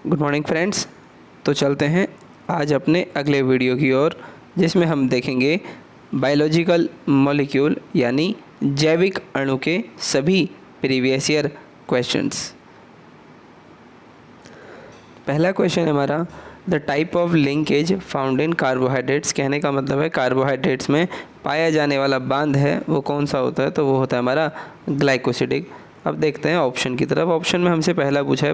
Good morning friends. तो चलते हैं आज अपने अगले वीडियो की ओर, जिसमें हम देखेंगे बायोलॉजिकल मॉलिक्यूल यानी जैविक अणु के सभी प्रीवियस ईयर क्वेश्चंस। पहला क्वेश्चन हमारा, the type of linkage found in carbohydrates. कहने का मतलब है कार्बोहाइड्रेट्स में पाया जाने वाला बांध है वो कौन सा होता है, तो वो होता है हमारा ग्लाइकोसिडिक। अब देखते हैं ऑप्शन की तरफ। ऑप्शन में हमसे पहला पूछा है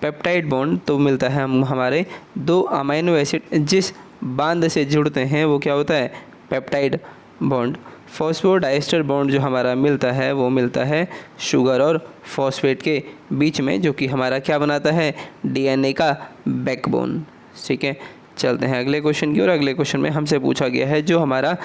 पेप्टाइड बॉन्ड, तो मिलता है हमारे दो अमाइनो एसिड जिस बांध से जुड़ते हैं वो क्या होता है, पेप्टाइड बॉन्ड। फॉस्फोडाइस्टर बॉन्ड जो हमारा मिलता है वो मिलता है शुगर और फॉस्फेट के बीच में, जो कि हमारा क्या बनाता है, डीएनए का बैकबोन। ठीक है, चलते हैं अगले क्वेश्चन की ओर। अगले क्वेश्चन में हमसे पूछा गया है जो हमारा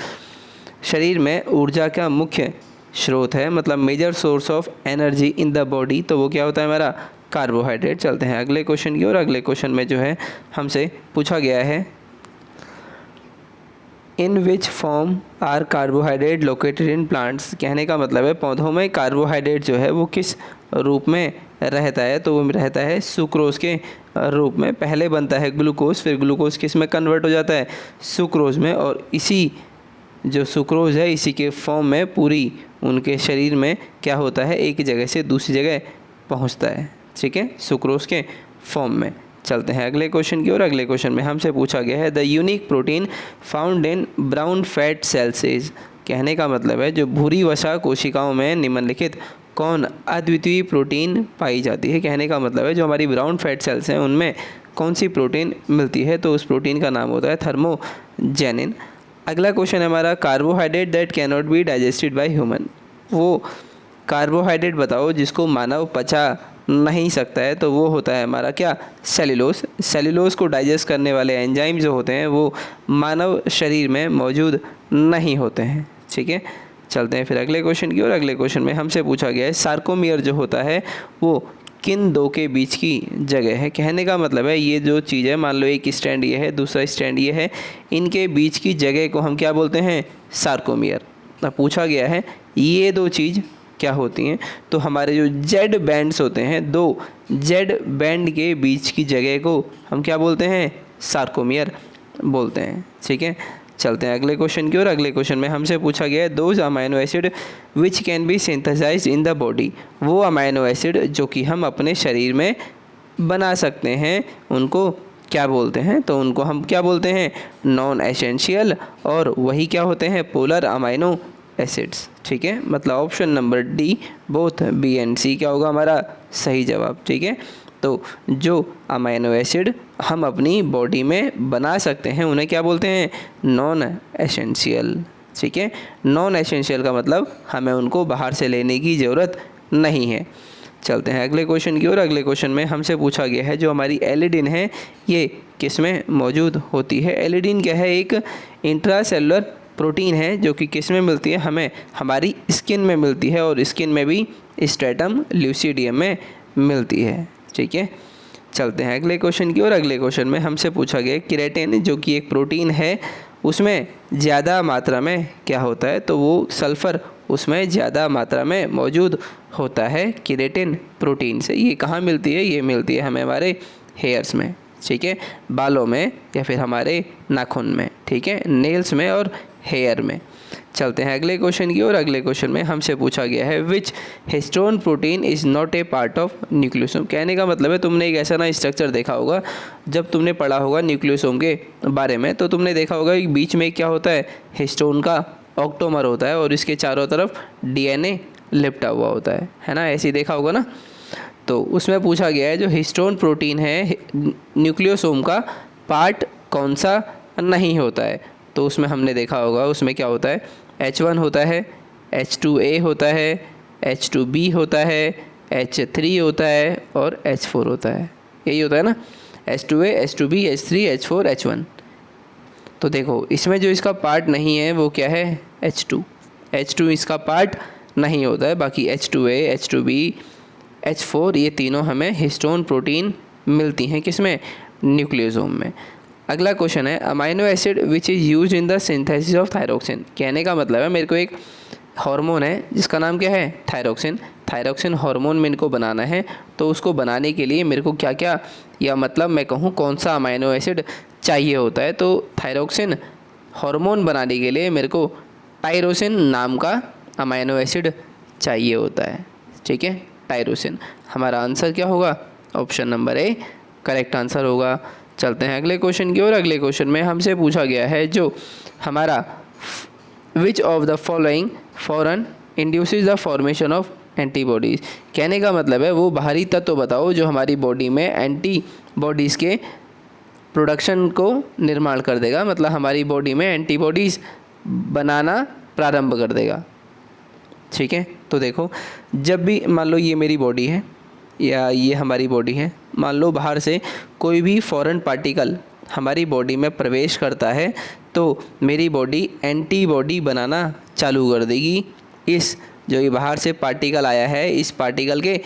शरीर में ऊर्जा का मुख्य स्रोत है, मतलब major source of energy in the body, तो वो क्या होता है हमारा कार्बोहाइड्रेट। चलते हैं अगले क्वेश्चन की ओर। अगले क्वेश्चन में जो है हमसे पूछा गया है, in which form are carbohydrate located in plants. कहने का मतलब है पौधों में कार्बोहाइड्रेट जो है वो किस रूप में रहता है, तो वो रहता है सुक्रोज के रूप में। पहले बनता है ग्लूकोज, फिर ग्लूकोज किस में कन्वर्ट हो जाता है, सुक्रोज में, और इसी जो सुक्रोज है इसी के फॉर्म में पूरी उनके शरीर में क्या होता है, एक जगह से दूसरी जगह पहुंचता है। ठीक है, सुक्रोज के फॉर्म में। चलते हैं अगले क्वेश्चन की ओर। अगले क्वेश्चन में हमसे पूछा गया है, the unique protein found in brown fat cells is. कहने का मतलब है जो भूरी वसा कोशिकाओं में निम्नलिखित कौन अद्वितीय प्रोटीन पाई जाती है। कहने का मतलब है जो हमारी ब्राउन फैट सेल्स हैं उनमें कौन सी प्रोटीन मिलती है, तो उस प्रोटीन का नाम होता है थर्मोजेनिन। अगला क्वेश्चन है हमारा, carbohydrate that cannot be digested by human. वो कार्बोहाइड्रेट बताओ जिसको मानव पचा नहीं सकता है, तो वो होता है हमारा क्या, सेल्यूलोज। सेल्यूलोज को डाइजेस्ट करने वाले एंजाइम जो होते हैं वो मानव शरीर में मौजूद नहीं होते हैं। ठीक है, चलते हैं फिर अगले क्वेश्चन की ओर। अगले क्वेश्चन में हमसे पूछा गया है, सार्कोमियर जो होता है वो किन दो के बीच की जगह है। कहने का मतलब है ये जो चीज़ है, मान लो एक स्टैंड ये है, दूसरा स्टैंड ये है, इनके बीच की जगह को हम क्या बोलते हैं, सार्कोमियर। अब पूछा गया है ये दो चीज़ क्या होती हैं, तो हमारे जो जेड बैंड्स होते हैं, दो जेड बैंड के बीच की जगह को हम क्या बोलते हैं, सार्कोमियर बोलते हैं। ठीक है, चलते हैं अगले क्वेश्चन की ओर। अगले क्वेश्चन में हमसे पूछा गया है, those amino acid which can be synthesised in the body. वो अमाइनो एसिड जो कि हम अपने शरीर में बना सकते हैं उनको क्या बोलते हैं, तो उनको हम क्या बोलते हैं, नॉन एसेंशियल, और वही क्या होते हैं, पोलर अमाइनो एसिड्स। ठीक है, मतलब option number D both B and C क्या होगा हमारा सही जवाब। ठीक है, तो जो अमाइनो एसिड हम अपनी बॉडी में बना सकते हैं उन्हें क्या बोलते हैं, नॉन एसेंशियल। ठीक है, नॉन एसेंशियल का मतलब हमें उनको बाहर से लेने की ज़रूरत नहीं है। चलते हैं अगले क्वेश्चन की ओर। अगले क्वेश्चन में हमसे पूछा गया है जो हमारी एलिडिन है ये किस में मौजूद होती है। एलिडिन क्या है, एक इंट्रासेलुलर प्रोटीन है जो कि किस में मिलती है, हमें हमारी स्किन में मिलती है, और स्किन में भी स्ट्रैटम ल्यूसिडियम में मिलती है। ठीक है, चलते हैं अगले क्वेश्चन की ओर। अगले क्वेश्चन में हमसे पूछा गया केराटिन जो कि एक प्रोटीन है उसमें ज़्यादा मात्रा में क्या होता है, तो वो सल्फ़र उसमें ज़्यादा मात्रा में मौजूद होता है केराटिन प्रोटीन से। ये कहाँ मिलती है, ये मिलती है हमें हमारे हेयर्स में। ठीक है, बालों में या फिर हमारे नाखून में। ठीक है, नेल्स में और हेयर में। चलते हैं अगले क्वेश्चन की ओर। अगले क्वेश्चन में हमसे पूछा गया है, which histone protein is not a part of nucleosome. कहने का मतलब है तुमने एक ऐसा ना स्ट्रक्चर देखा होगा जब तुमने पढ़ा होगा न्यूक्लियोसोम के बारे में, तो तुमने देखा होगा कि बीच में क्या होता है, हिस्टोन का ऑक्टोमर होता है और इसके चारों तरफ डीएनए लिपटा हुआ होता है ना, ऐसे ही देखा होगा ना। तो उसमें पूछा गया है जो हिस्टोन प्रोटीन है न्यूक्लियोसोम का पार्ट कौन सा नहीं होता है, तो उसमें हमने देखा होगा उसमें क्या होता है, H1 होता है, H2A होता है, H2B होता है, H3 होता है और H4 होता है। यही होता है ना, H2A, H2B, H3, H4, H1। तो देखो इसमें जो इसका पार्ट नहीं है वो क्या है, H2 इसका पार्ट नहीं होता है। बाकी H2A, H2B, H4 ये तीनों हमें हिस्टोन प्रोटीन मिलती हैं किसमें, न्यूक्लियोसोम में। अगला क्वेश्चन है, amino acid which is use in the synthesis of thyroxine. कहने का मतलब है मेरे को एक हार्मोन है जिसका नाम क्या है, थायरोक्सिन। थायरॉक्सिन हार्मोन मेरे को बनाना है, तो उसको बनाने के लिए मेरे को क्या क्या, या मतलब मैं कहूँ कौन सा अमाइनो एसिड चाहिए होता है। तो थायरॉक्सिन हार्मोन बनाने के लिए मेरे को टायरोसिन नाम का अमाइनो एसिड चाहिए होता है। ठीक है, टायरोसिन। हमारा आंसर क्या होगा? Option number A correct answer होगा। चलते हैं अगले क्वेश्चन की ओर। अगले क्वेश्चन में हमसे पूछा गया है जो हमारा which of the following foreign induces the formation of antibodies. कहने का मतलब है वो बाहरी तत्व बताओ जो हमारी बॉडी में एंटीबॉडीज़ के प्रोडक्शन को निर्माण कर देगा, मतलब हमारी बॉडी में एंटीबॉडीज़ बनाना प्रारंभ कर देगा। ठीक है, तो देखो जब भी मान लो ये मेरी बॉडी है या ये हमारी बॉडी है, मान लो बाहर से कोई भी फॉरेन पार्टिकल हमारी बॉडी में प्रवेश करता है तो मेरी बॉडी एंटीबॉडी बनाना चालू कर देगी। इस जो ये बाहर से पार्टिकल आया है इस पार्टिकल के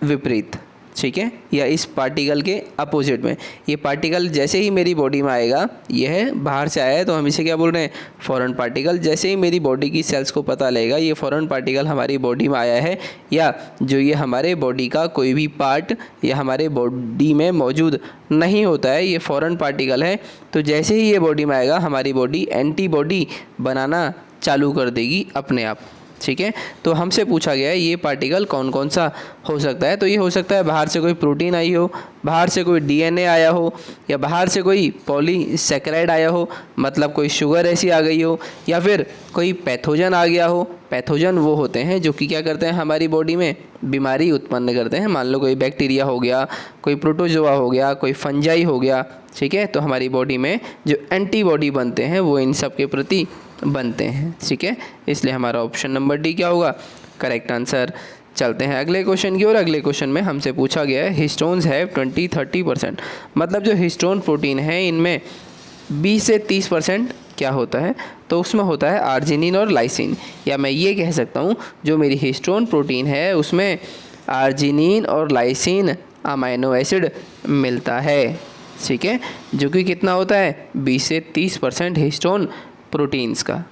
विपरीत, ठीक है, या इस पार्टिकल के अपोजिट में। ये पार्टिकल जैसे ही मेरी बॉडी में आएगा, यह बाहर से आया है तो हम इसे क्या बोल रहे हैं? Foreign particle. जैसे ही मेरी बॉडी की सेल्स को पता लगेगा ये फॉरेन पार्टिकल हमारी बॉडी में आया है, या जो ये हमारे बॉडी का कोई भी पार्ट या हमारे बॉडी में मौजूद नहीं होता है, ये फॉरेन पार्टिकल है, तो जैसे ही ये बॉडी में आएगा हमारी बॉडी एंटीबॉडी बनाना चालू कर देगी अपने आप। ठीक है, तो हमसे पूछा गया है ये पार्टिकल कौन कौन सा हो सकता है। तो ये हो सकता है बाहर से कोई प्रोटीन आई हो, बाहर से कोई डीएनए आया हो, या बाहर से कोई पॉलीसैकेराइड आया हो, मतलब कोई शुगर ऐसी आ गई हो, या फिर कोई पैथोजन आ गया हो। पैथोजन वो होते हैं जो कि क्या करते हैं? हमारी बॉडी में बीमारी उत्पन्न करते हैं। मान लो कोई बैक्टीरिया हो गया, कोई प्रोटोजोआ हो गया, कोई फंजाई हो गया। ठीक है, तो हमारी बॉडी में जो एंटीबॉडी बनते हैं वो इन सब के प्रति बनते हैं। ठीक है, इसलिए हमारा ऑप्शन नंबर डी क्या होगा? Correct answer. चलते हैं अगले क्वेश्चन की ओर। अगले क्वेश्चन में हमसे पूछा गया है हिस्टोन्स है 20-30%, मतलब जो हिस्टोन प्रोटीन है इनमें 20 से 30% क्या होता है? तो उसमें होता है आर्जिनिन और लाइसिन, या मैं ये कह सकता हूँ जो मेरी हिस्टोन प्रोटीन है उसमें आर्जिनिन और लाइसिन अमाइनो एसिड मिलता है। ठीक है, जो कि कितना होता है? 20 से 30% हिस्टोन प्रोटीन्स का।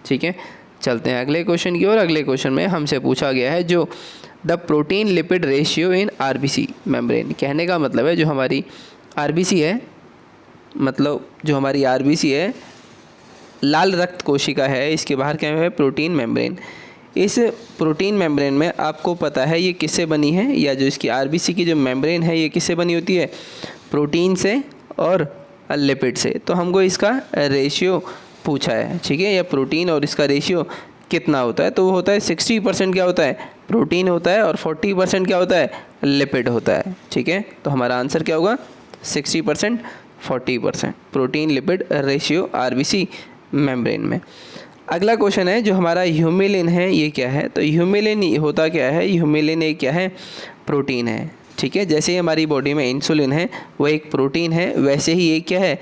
ठीक है, चलते हैं अगले क्वेश्चन की ओर। अगले क्वेश्चन में हमसे पूछा गया है जो the protein lipid ratio in RBC membrane. कहने का मतलब है जो हमारी आरबीसी है, मतलब जो हमारी आरबीसी है लाल रक्त कोशिका है, इसके बाहर क्या है? Protein membrane. इस प्रोटीन मेम्ब्रेन में आपको पता है ये किससे बनी है, या जो इसकी आरबीसी की जो मेम्ब्रेन है ये किससे बनी होती है? प्रोटीन से और लिपिड से। तो हमको इसका रेशियो पूछा है, ठीक है, या प्रोटीन और इसका रेशियो कितना होता है? तो वो होता है 60% क्या होता है? प्रोटीन होता है, और 40% क्या होता है? लिपिड होता है। ठीक है, तो हमारा आंसर क्या होगा? 60% 40% protein lipid ratio RBC membrane में। अगला क्वेश्चन है जो हमारा ह्यूमिलिन है, ये क्या है? तो ह्यूमिलिन होता क्या है? ह्यूमिलिन एक क्या है? प्रोटीन है। ठीक है, जैसे ही हमारी बॉडी में इंसुलिन है वो एक प्रोटीन है, वैसे ही ये क्या है?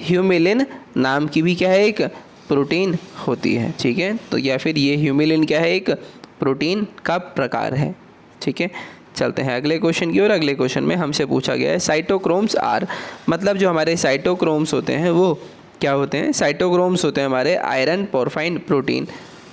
ह्यूमिलिन नाम की भी क्या है? एक प्रोटीन होती है। ठीक है, तो या फिर ये ह्यूमिलिन क्या है? एक प्रोटीन का प्रकार है। ठीक है, चलते हैं अगले क्वेश्चन की ओर। अगले क्वेश्चन में हमसे पूछा गया है साइटोक्रोम्स आर, मतलब जो हमारे साइटोक्रोम्स होते हैं वो क्या होते हैं? साइटोक्रोम्स होते हैं हमारे iron porphine protein,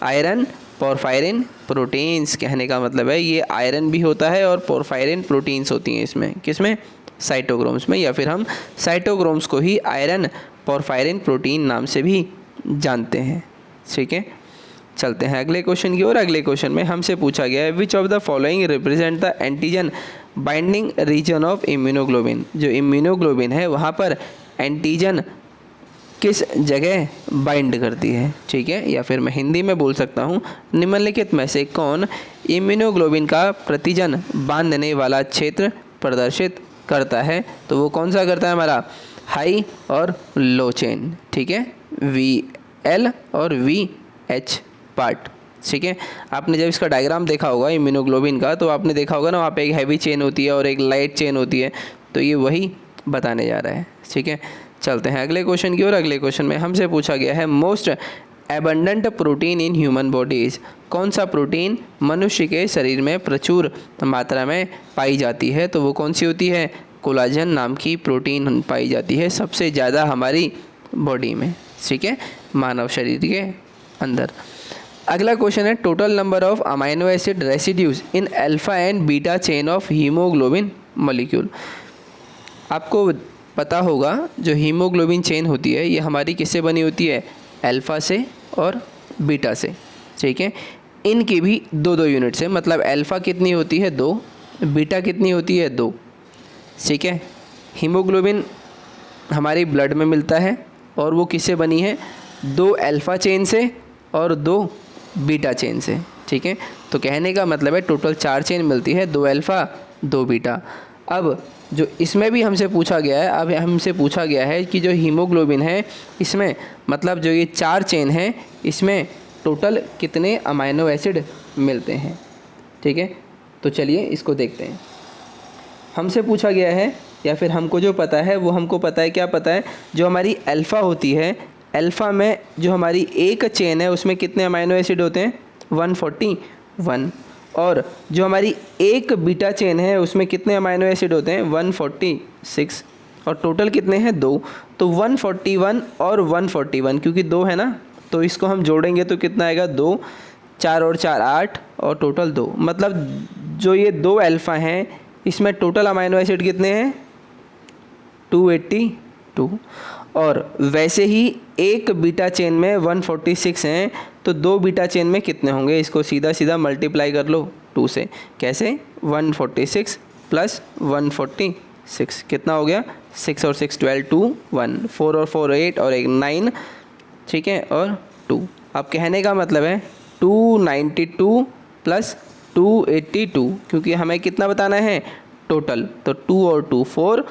iron porphyrin proteins. कहने का मतलब है ये आयरन भी होता है और पोरफायरिन प्रोटीन्स होती हैं इसमें। किसमें? साइटोक्रोम्स में, या फिर हम साइटोक्रोम्स को ही आयरन पोरफायरिन प्रोटीन नाम से भी जानते हैं। ठीक है, चलते हैं अगले क्वेश्चन की ओर। अगले क्वेश्चन में हमसे पूछा गया है which of the following represent the antigen binding region of immunoglobulin. जो इम्यूनोग्लोबिन है वहाँ पर एंटीजन किस जगह बाइंड करती है? ठीक है, या फिर मैं हिंदी में बोल सकता हूँ निम्नलिखित में से कौन इम्यूनोग्लोबिन का प्रतिजन बांधने वाला क्षेत्र प्रदर्शित करता है? तो वो कौन सा करता है? हमारा हाई और लो चेन। ठीक है, VL और VH पार्ट। ठीक है, आपने जब इसका डायग्राम देखा होगा इम्यूनोग्लोबिन का, तो आपने देखा होगा ना वहाँ पे एक हैवी चेन होती है और एक लाइट चेन होती है, तो ये वही बताने जा रहा है। ठीक है, चलते हैं अगले क्वेश्चन की ओर। अगले क्वेश्चन में हमसे पूछा गया है most abundant protein in human bodies. कौन सा प्रोटीन मनुष्य के शरीर में प्रचुर मात्रा में पाई जाती है? तो वो कौन सी होती है? कोलाजन नाम की प्रोटीन पाई जाती है सबसे ज़्यादा हमारी बॉडी में। ठीक है, मानव शरीर के अंदर। अगला क्वेश्चन है total number of amino acid residues in alpha and beta chain of haemoglobin molecule. आपको पता होगा जो हीमोग्लोबिन चेन होती है ये हमारी किससे बनी होती है, अल्फ़ा से और बीटा से, ठीक है। इनकी भी दो दो यूनिट से, मतलब अल्फ़ा कितनी होती है 2, बीटा कितनी होती है 2, ठीक है। हीमोग्लोबिन हमारी ब्लड में मिलता है और वो किससे बनी है, 2 अल्फ़ा चेन से और 2 बीटा चेन से, ठीक है। तो कहने का मतलब है टोटल 4 चेन मिलती है, 2 अल्फ़ा 2 बीटा। अब जो इसमें भी हमसे पूछा गया है, अब हमसे पूछा गया है कि जो हीमोग्लोबिन है इसमें, मतलब जो ये 4 चेन है इसमें टोटल कितने अमाइनो एसिड मिलते हैं, ठीक है। तो चलिए इसको देखते हैं। हमसे पूछा गया है, या फिर हमको जो पता है वो हमको पता है, क्या पता है, जो हमारी अल्फ़ा होती है, अल्फ़ा में जो हमारी एक चेन है उसमें कितने अमाइनो एसिड होते हैं 141, और जो हमारी एक बीटा चेन है उसमें कितने अमाइनो एसिड होते हैं 146, और टोटल कितने हैं 2। तो 141 और 141 क्योंकि 2 है ना, तो इसको हम जोड़ेंगे तो कितना आएगा 2, 4 और 4 8 और टोटल 2। मतलब जो ये 2 अल्फ़ा हैं इसमें टोटल अमाइनो एसिड कितने हैं 282, और वैसे ही एक बीटा चेन में 146 हैं, तो 2 बीटा चेन में कितने होंगे, इसको सीधा सीधा मल्टीप्लाई कर लो 2 से। कैसे, 146 प्लस 146 कितना हो गया 6 और 6 12, 2 1, 4 और 4 8 और 1 9, ठीक है, और 2। अब कहने का मतलब है 292 प्लस 282, क्योंकि हमें कितना बताना है टोटल, तो 2 और 2 4,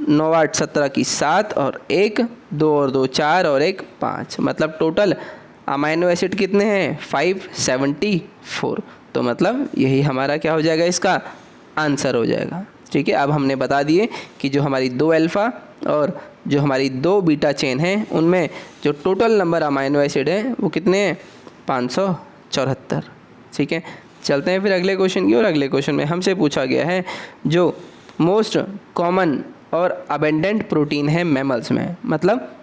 9 8 17 की 7 और 1 2 और 2 4 और 1 5, मतलब टोटल अमाइनो एसिड कितने हैं 574। तो मतलब यही हमारा क्या हो जाएगा, इसका आंसर हो जाएगा, ठीक है। अब हमने बता दिए कि जो हमारी 2 अल्फ़ा और जो हमारी 2 बीटा चेन हैं उनमें जो टोटल नंबर अमाइनो एसिड है वो कितने हैं 574, ठीक है। चलते हैं फिर अगले क्वेश्चन की ओर। अगले क्वेश्चन में हमसे पूछा गया है जो मोस्ट कॉमन और अबेंडेंट प्रोटीन है मैमल्स में, मतलब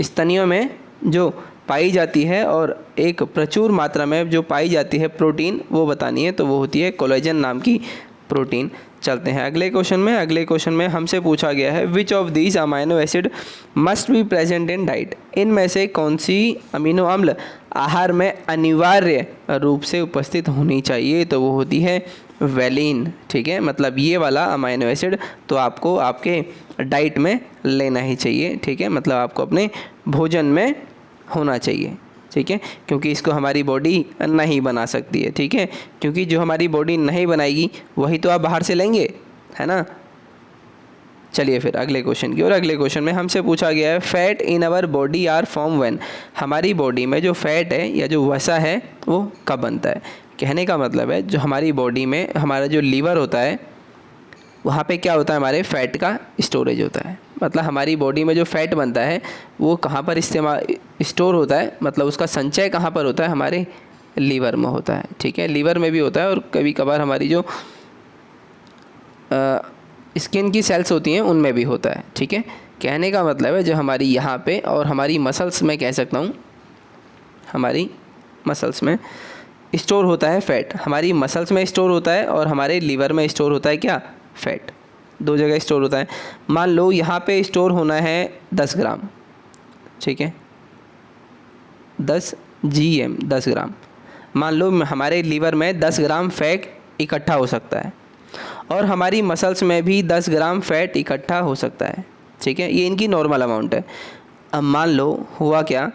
स्तनियों में जो पाई जाती है और एक प्रचुर मात्रा में जो पाई जाती है प्रोटीन वो बतानी है, तो वो होती है कोलेजन नाम की प्रोटीन। चलते हैं अगले क्वेश्चन में। अगले क्वेश्चन में हमसे पूछा गया है which of these amino acid must be present in diet, इनमें से कौन सी अमीनो अम्ल आहार में अनिवार्य रूप से उपस्थित होनी चाहिए, तो वो होती है वेलिन, ठीक है। मतलब ये वाला अमाइनो एसिड तो आपको आपके डाइट में लेना ही चाहिए, ठीक है, मतलब आपको अपने भोजन में होना चाहिए, ठीक है, क्योंकि इसको हमारी बॉडी नहीं बना सकती है, ठीक है, क्योंकि जो हमारी बॉडी नहीं बनाएगी वही तो आप बाहर से लेंगे, है ना। चलिए फिर अगले क्वेश्चन की ओर। अगले क्वेश्चन में हमसे पूछा गया है fat in our body are form when, हमारी बॉडी में जो फैट है या जो वसा है वो कब बनता है। कहने का मतलब है जो हमारी बॉडी में हमारा जो लीवर होता है वहाँ पे क्या होता है, हमारे फैट का स्टोरेज होता है, मतलब हमारी बॉडी में जो फैट बनता है वो कहाँ पर स्टोर होता है, मतलब उसका संचय कहाँ पर होता है, हमारे लीवर में होता है, ठीक है। लीवर में भी होता है और कभी कभार हमारी जो स्किन की सेल्स होती हैं उनमें भी होता है, ठीक है। कहने का मतलब है जो हमारी यहाँ पे और हमारी मसल्स में कह सकता हूँ, हमारी मसल्स में स्टोर होता है फैट, हमारी मसल्स में स्टोर होता है और हमारे लीवर में स्टोर होता है क्या, फैट, 2 जगह स्टोर होता है। मान लो यहाँ पे स्टोर होना है 10 ग्राम, ठीक है, 10 GM 10 ग्राम। मान लो हमारे लीवर में 10 ग्राम फैट इकट्ठा हो सकता है और हमारी मसल्स में भी 10 ग्राम फैट इकट्ठा हो सकता है, ठीक है, ये इनकी नॉर्मल अमाउंट है। अब मान लो हुआ क्या,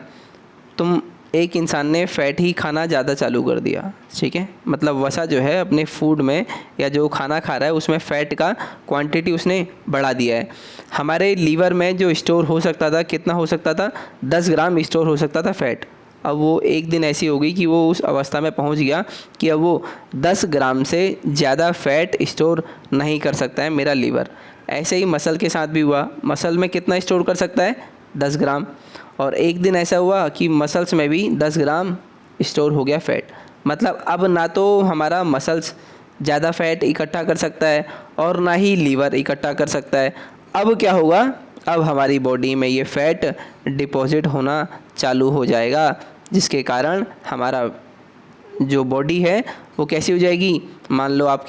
तुम एक इंसान ने फ़ैट ही खाना ज़्यादा चालू कर दिया, ठीक है, मतलब वसा जो है अपने फूड में या जो खाना खा रहा है उसमें फ़ैट का क्वांटिटी उसने बढ़ा दिया है। हमारे लीवर में जो स्टोर हो सकता था, कितना हो सकता था, 10 ग्राम स्टोर हो सकता था फ़ैट। अब वो एक दिन ऐसी हो गई कि वो उस अवस्था में पहुंच गया कि अब वो 10 ग्राम से ज़्यादा फ़ैट स्टोर नहीं कर सकता है मेरा लीवर। ऐसे ही मसल के साथ भी हुआ, मसल में कितना स्टोर कर सकता है 10 ग्राम, और एक दिन ऐसा हुआ कि मसल्स में भी 10 ग्राम स्टोर हो गया फ़ैट। मतलब अब ना तो हमारा मसल्स ज़्यादा फ़ैट इकट्ठा कर सकता है और ना ही लीवर इकट्ठा कर सकता है। अब क्या होगा, अब हमारी बॉडी में ये फ़ैट डिपॉजिट होना चालू हो जाएगा, जिसके कारण हमारा जो बॉडी है वो कैसी हो जाएगी, मान लो आप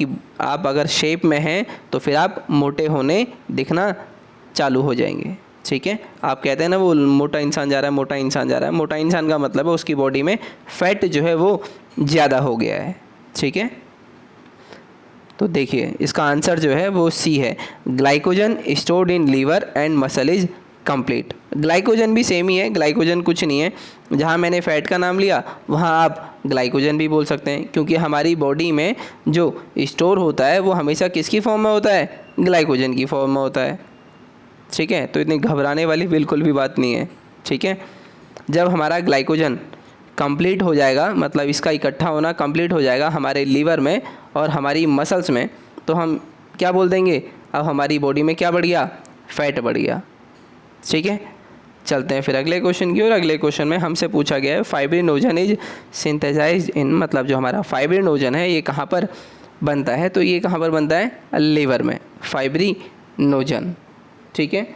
अगर शेप में हैं तो फिर आप मोटे होने दिखना चालू हो जाएंगे। ठीक है, आप कहते हैं ना वो मोटा इंसान जा रहा है, मोटा इंसान जा रहा है, मोटा इंसान का मतलब है उसकी बॉडी में फैट जो है वो ज़्यादा हो गया है। ठीक है, तो देखिए इसका आंसर जो है वो सी है, glycogen stored in liver and muscle is complete. Glycogen भी सेम ही है, ग्लाइकोजन कुछ नहीं है, जहाँ मैंने फैट का नाम लिया वहाँ आप ग्लाइकोजन भी बोल सकते हैं, क्योंकि हमारी बॉडी में जो स्टोर होता है वो हमेशा किसकी फॉर्म में होता है, ग्लाइकोजन की फॉर्म में होता है। ठीक है, तो इतनी घबराने वाली बिल्कुल भी बात नहीं है। ठीक है, जब हमारा ग्लाइकोजन कंप्लीट हो जाएगा, मतलब इसका इकट्ठा होना कंप्लीट हो जाएगा हमारे लीवर में और हमारी मसल्स में, तो हम क्या बोल देंगे, अब हमारी बॉडी में क्या बढ़ गया, फैट बढ़ गया। ठीक है, चलते हैं फिर अगले क्वेश्चन की ओर। अगले क्वेश्चन में हमसे पूछा गया है फाइब्रिनोजन इज सिंथेसाइज्ड इन, मतलब जो हमारा फाइब्रिनोजन है ये कहाँ पर बनता है, तो ये कहाँ पर बनता है, लीवर में, फाइब्रिनोजन। ठीक है,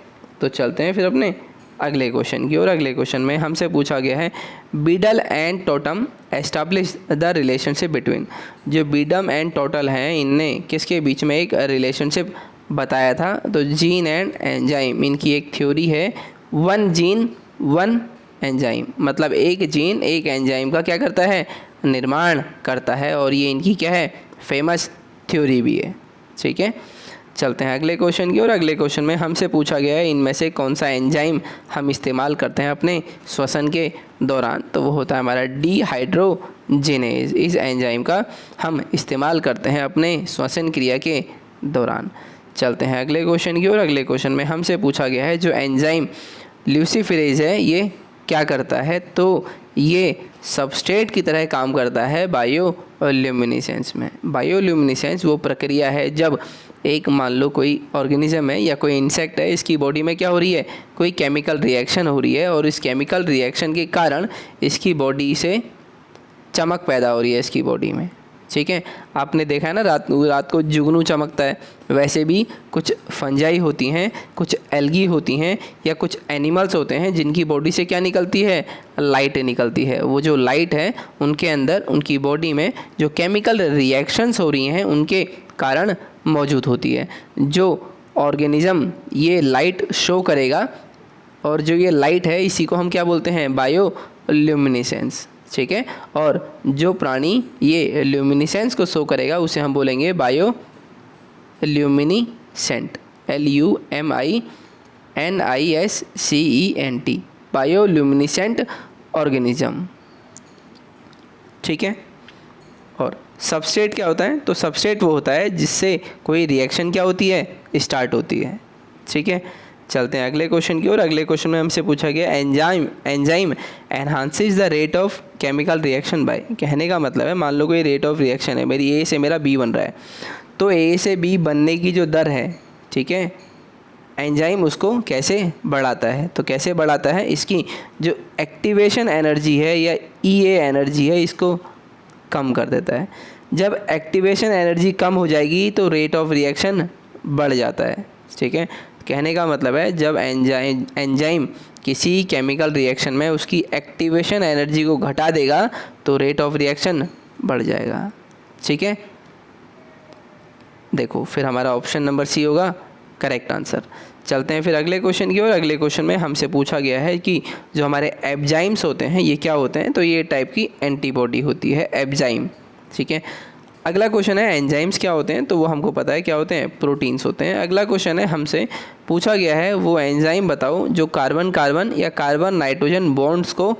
तो चलते हैं फिर अपने अगले क्वेश्चन की ओर। अगले क्वेश्चन में हमसे पूछा गया है Beadle and totem establish the relationship between, जो बीडम एंड टोटल हैं इनने किसके बीच में एक रिलेशनशिप बताया था, तो जीन एंड एंजाइम, इनकी एक थ्योरी है, वन जीन वन एंजाइम, मतलब एक जीन एक एंजाइम का क्या करता है, निर्माण करता है, और ये इनकी क्या है, फेमस थ्योरी भी है। ठीक है, चलते हैं अगले क्वेश्चन की ओर। अगले क्वेश्चन में हमसे पूछा गया है इनमें से कौन सा एंजाइम हम इस्तेमाल करते हैं अपने श्वसन के दौरान, तो वो होता है हमारा डिहाइड्रोजिनेज। इस एंजाइम का हम इस्तेमाल करते हैं अपने श्वसन क्रिया के दौरान। चलते हैं अगले क्वेश्चन की ओर। अगले क्वेश्चन में हमसे पूछा गया है जो एंजाइम ल्यूसीफेरेज है ये क्या करता है, तो ये सबस्ट्रेट की तरह काम करता है बायोल्यूमिनेसेंस में। बायोल्यूमिनेसेंस वो प्रक्रिया है जब एक मान लो कोई ऑर्गेनिज्म है या कोई इंसेक्ट है, इसकी बॉडी में क्या हो रही है, कोई केमिकल रिएक्शन हो रही है, और इस केमिकल रिएक्शन के कारण इसकी बॉडी से चमक पैदा हो रही है इसकी बॉडी में। ठीक है, आपने देखा है ना रात को जुगनू चमकता है, वैसे भी कुछ फंजाई होती हैं, कुछ एल्गी होती हैं, या कुछ एनिमल्स होते हैं जिनकी बॉडी से क्या निकलती है, लाइट निकलती है। वो जो लाइट है उनके अंदर उनकी बॉडी में जो केमिकल रिएक्शंस हो रही हैं उनके कारण मौजूद होती है। जो ऑर्गेनिज्म ये लाइट शो करेगा, और जो ये लाइट है इसी को हम क्या बोलते हैं, बायोल्यूमिनेसेंस। ठीक है, और जो प्राणी ये ल्यूमिनेसेंस को शो करेगा उसे हम बोलेंगे बायोल्यूमिनेसेंट, LUMINISCENT, बायोल्यूमिनेसेंट ऑर्गेनिज्म। ठीक है, और सबस्ट्रेट क्या होता है, तो सबस्ट्रेट वो होता है जिससे कोई रिएक्शन क्या होती है, स्टार्ट होती है। ठीक है, चलते हैं अगले क्वेश्चन की ओर। अगले क्वेश्चन में हमसे पूछा गया enzyme enhances the rate of chemical reaction by, कहने का मतलब है मान लो कोई रेट ऑफ रिएक्शन है, मेरी ए से मेरा बी बन रहा है, तो ए से बी बनने की जो दर है, ठीक है, एंजाइम उसको कैसे बढ़ाता है, तो कैसे बढ़ाता है, इसकी जो एक्टिवेशन एनर्जी है या EA एनर्जी है इसको कम कर देता है। जब एक्टिवेशन एनर्जी कम हो जाएगी तो रेट ऑफ रिएक्शन बढ़ जाता है। ठीक है, कहने का मतलब है जब एंजाइम किसी केमिकल रिएक्शन में उसकी एक्टिवेशन एनर्जी को घटा देगा तो रेट ऑफ रिएक्शन बढ़ जाएगा। ठीक है, देखो फिर हमारा ऑप्शन नंबर सी होगा करेक्ट आंसर। चलते हैं फिर अगले क्वेश्चन की ओर। अगले क्वेश्चन में हमसे पूछा गया है कि जो हमारे एंजाइम्स होते हैं ये क्या होते हैं, तो ये टाइप की एंटीबॉडी होती है एंजाइम। ठीक है, अगला क्वेश्चन है एंजाइम्स क्या होते हैं, तो वो हमको पता है क्या होते हैं, प्रोटीन्स होते हैं। अगला क्वेश्चन है हमसे पूछा गया है वो एंजाइम बताओ जो कार्बन कार्बन या कार्बन नाइट्रोजन बॉन्ड्स को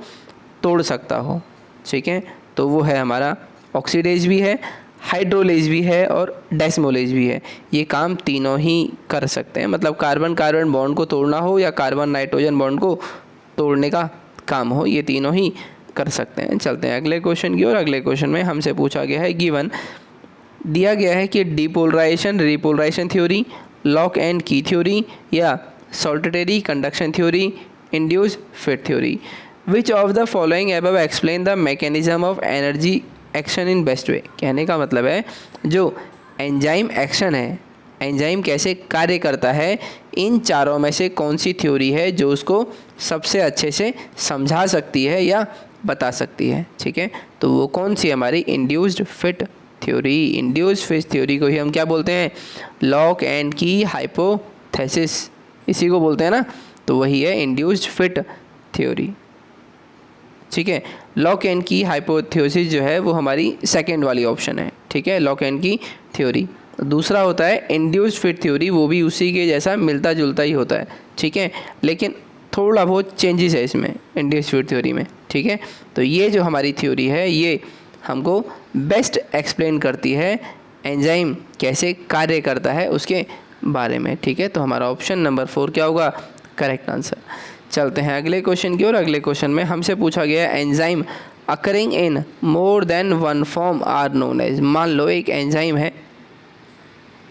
तोड़ सकता हो। ठीक है, तो वो है हमारा ऑक्सीडेज भी है, हाइड्रोलेज भी है और डेस्मोलेज भी है। ये काम तीनों ही कर सकते हैं, मतलब कार्बन कार्बन बॉन्ड को तोड़ना हो या कार्बन नाइट्रोजन बॉन्ड को तोड़ने का काम हो, ये तीनों ही कर सकते हैं। चलते हैं अगले क्वेश्चन की ओर। अगले क्वेश्चन में हमसे पूछा गया है गिवन दिया गया है कि depolarisation repolarisation theory, lock and key theory या saltatory conduction theory, induce fit theory, which of the following above explain the mechanism of energy action in best way. कहने का मतलब है जो एंजाइम एक्शन है, एंजाइम कैसे कार्य करता है, इन चारों में से कौन सी थ्योरी है जो उसको सबसे अच्छे से समझा सकती है या बता सकती है। ठीक है, तो वो कौन सी हमारी induced fit theory. Induced fit theory को ही हम क्या बोलते हैं, लॉक एंड की हाइपोथेसिस, इसी को बोलते हैं ना, तो वही है इंड्यूस्ड फिट थ्योरी। ठीक है, लॉक एंड की हाइपोथेसिस जो है वो हमारी सेकेंड वाली ऑप्शन है। ठीक है, लॉक एंड की थ्योरी। दूसरा होता है इंड्यूस्ड फिट थ्योरी, वो भी उसी के जैसा मिलता जुलता ही होता है। ठीक है, लेकिन थोड़ा बहुत चेंजेस है इसमें इंड्यूस्ड फिट थ्योरी में। ठीक है, तो ये जो हमारी थ्योरी है ये हमको बेस्ट एक्सप्लेन करती है एंजाइम कैसे कार्य करता है उसके बारे में। ठीक है, तो हमारा ऑप्शन नंबर 4 क्या होगा, करेक्ट आंसर। चलते हैं अगले क्वेश्चन की ओर। अगले क्वेश्चन में हमसे पूछा गया enzyme occurring in more than one form are known as. मान लो एक एंजाइम है,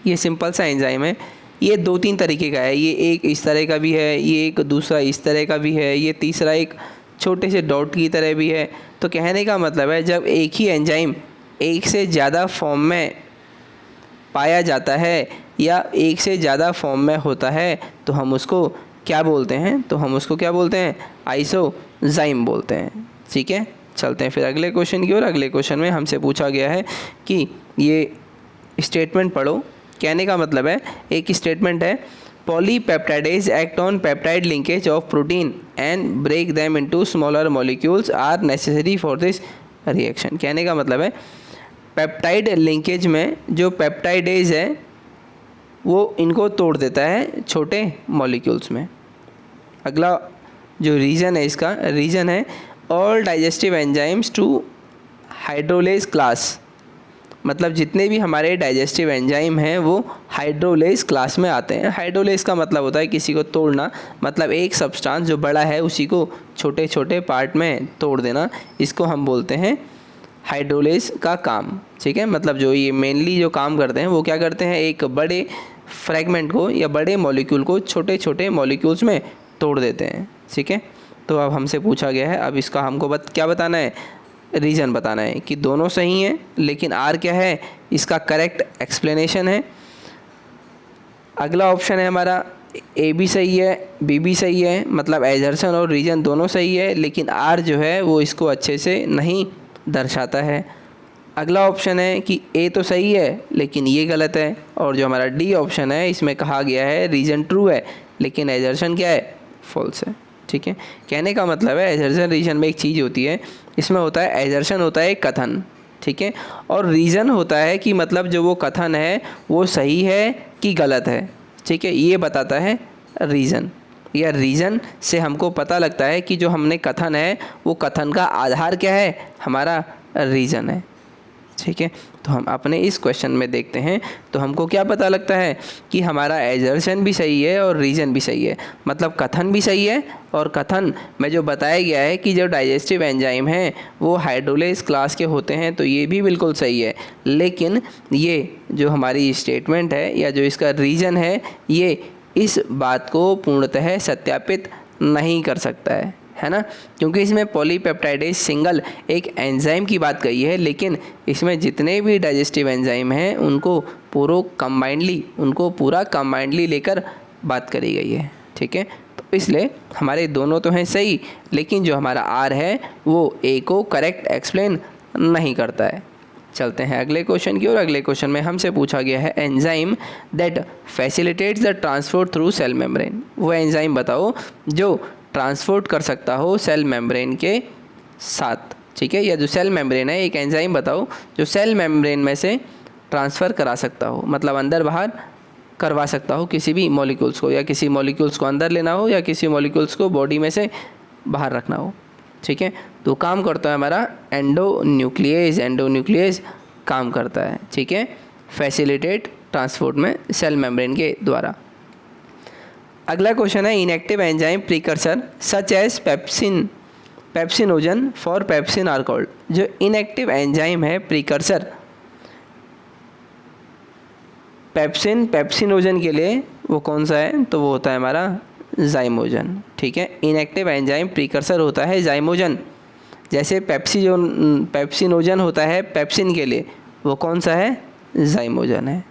ये सिंपल सा एंजाइम है, ये 2-3 तरीके का है, ये एक इस तरह का भी है, ये एक दूसरा इस तरह का भी है, ये तीसरा एक छोटे से डॉट की तरह भी है। तो कहने का मतलब है जब एक ही एंजाइम एक से ज़्यादा फॉर्म में पाया जाता है या एक से ज़्यादा फॉर्म में होता है तो हम उसको क्या बोलते हैं, तो हम उसको क्या बोलते हैं, आइसोजाइम बोलते हैं। ठीक है, चलते हैं फिर अगले क्वेश्चन की ओर। अगले क्वेश्चन में हमसे पूछा गया है कि ये स्टेटमेंट पढ़ो। कहने का मतलब है एक स्टेटमेंट है, polypeptidase act on peptide linkage of protein and break them into smaller molecules are necessary for this reaction. कहने का मतलब है पेप्टाइड लिंकेज में जो पेप्टाइडेज है वो इनको तोड़ देता है छोटे मॉलिक्यूल्स में। अगला जो रीज़न है, इसका रीज़न है all digestive enzymes to hydrolase class, मतलब जितने भी हमारे डाइजेस्टिव एंजाइम हैं वो हाइड्रोलेज क्लास में आते हैं। हाइड्रोलेज का मतलब होता है किसी को तोड़ना, मतलब एक सब्सटेंस जो बड़ा है उसी को छोटे छोटे पार्ट में तोड़ देना, इसको हम बोलते हैं हाइड्रोलेज का काम। ठीक है, मतलब जो ये मेनली जो काम करते हैं वो क्या करते हैं, एक बड़े फ्रैगमेंट को या बड़े मॉलिक्यूल को छोटे छोटे मॉलिक्यूल्स में तोड़ देते हैं। ठीक है, तो अब हमसे पूछा गया है, अब इसका हमको क्या बताना है, रीज़न बताना है कि दोनों सही हैं, लेकिन आर क्या है, इसका करेक्ट एक्सप्लेनेशन है। अगला ऑप्शन है हमारा ए भी सही है, बी भी सही है, मतलब एजर्सन और रीज़न दोनों सही है, लेकिन आर जो है वो इसको अच्छे से नहीं दर्शाता है। अगला ऑप्शन है कि ए तो सही है लेकिन ये गलत है, और जो हमारा डी ऑप्शन है इसमें कहा गया है रीज़न ट्रू है लेकिन एजर्सन क्या है, फॉल्स है। ठीक है, कहने का मतलब है एजर्सन रीजन में एक चीज़ होती है, इसमें होता है एजर्सन होता है एक कथन, ठीक है, और रीज़न होता है कि मतलब जो वो कथन है वो सही है कि गलत है। ठीक है, ये बताता है रीज़न, या रीज़न से हमको पता लगता है कि जो हमने कथन है वो कथन का आधार क्या है, हमारा रीज़न है। ठीक है, तो हम अपने इस क्वेश्चन में देखते हैं तो हमको क्या पता लगता है कि हमारा एजर्शन भी सही है और रीज़न भी सही है, मतलब कथन भी सही है, और कथन में जो बताया गया है कि जो डाइजेस्टिव एंजाइम हैं वो हाइड्रोलेज क्लास के होते हैं तो ये भी बिल्कुल सही है, लेकिन ये जो हमारी स्टेटमेंट है या जो इसका रीज़न है ये इस बात को पूर्णतः सत्यापित नहीं कर सकता है ना, क्योंकि इसमें पॉलीपेप्टाइडेज सिंगल एक एंजाइम की बात कही है, लेकिन इसमें जितने भी डाइजेस्टिव एंजाइम हैं उनको पूरा कंबाइंडली लेकर बात करी गई है। ठीक है, तो इसलिए हमारे दोनों तो हैं सही, लेकिन जो हमारा आर है वो ए को करेक्ट एक्सप्लेन नहीं करता है। चलते हैं अगले क्वेश्चन की ओर। अगले क्वेश्चन में हमसे पूछा गया है enzyme that facilitates the transport through cell membrane. वो एंजाइम बताओ जो ट्रांसपोर्ट कर सकता हो सेल मेम्ब्रेन के साथ। ठीक है, या जो सेल मेम्ब्रेन है, एक एंजाइम बताओ जो सेल मेम्ब्रेन में से ट्रांसफ़र करा सकता हो, मतलब अंदर बाहर करवा सकता हो किसी भी मॉलिक्यूल्स को, या किसी मॉलिक्यूल्स को अंदर लेना हो या किसी मॉलिक्यूल्स को बॉडी में से बाहर रखना हो। ठीक है, तो काम करता है हमारा एंडोन्यूक्लियस काम करता है। ठीक है, फैसिलिटेट ट्रांसपोर्ट में सेल मेम्ब्रेन के द्वारा। अगला क्वेश्चन है inactive enzyme precursor such as pepsinogen for pepsin are called. जो इनएक्टिव एंजाइम है प्रीकर्सर पेप्सिनोजन के लिए वो कौन सा है, तो वो होता है हमारा जाइमोजन। ठीक है, इनएक्टिव एंजाइम प्रीकर्सर होता है जाइमोजन, जैसे पेप्सिनोजन होता है पेप्सिन के लिए, वो कौन सा है, जाइमोजन है।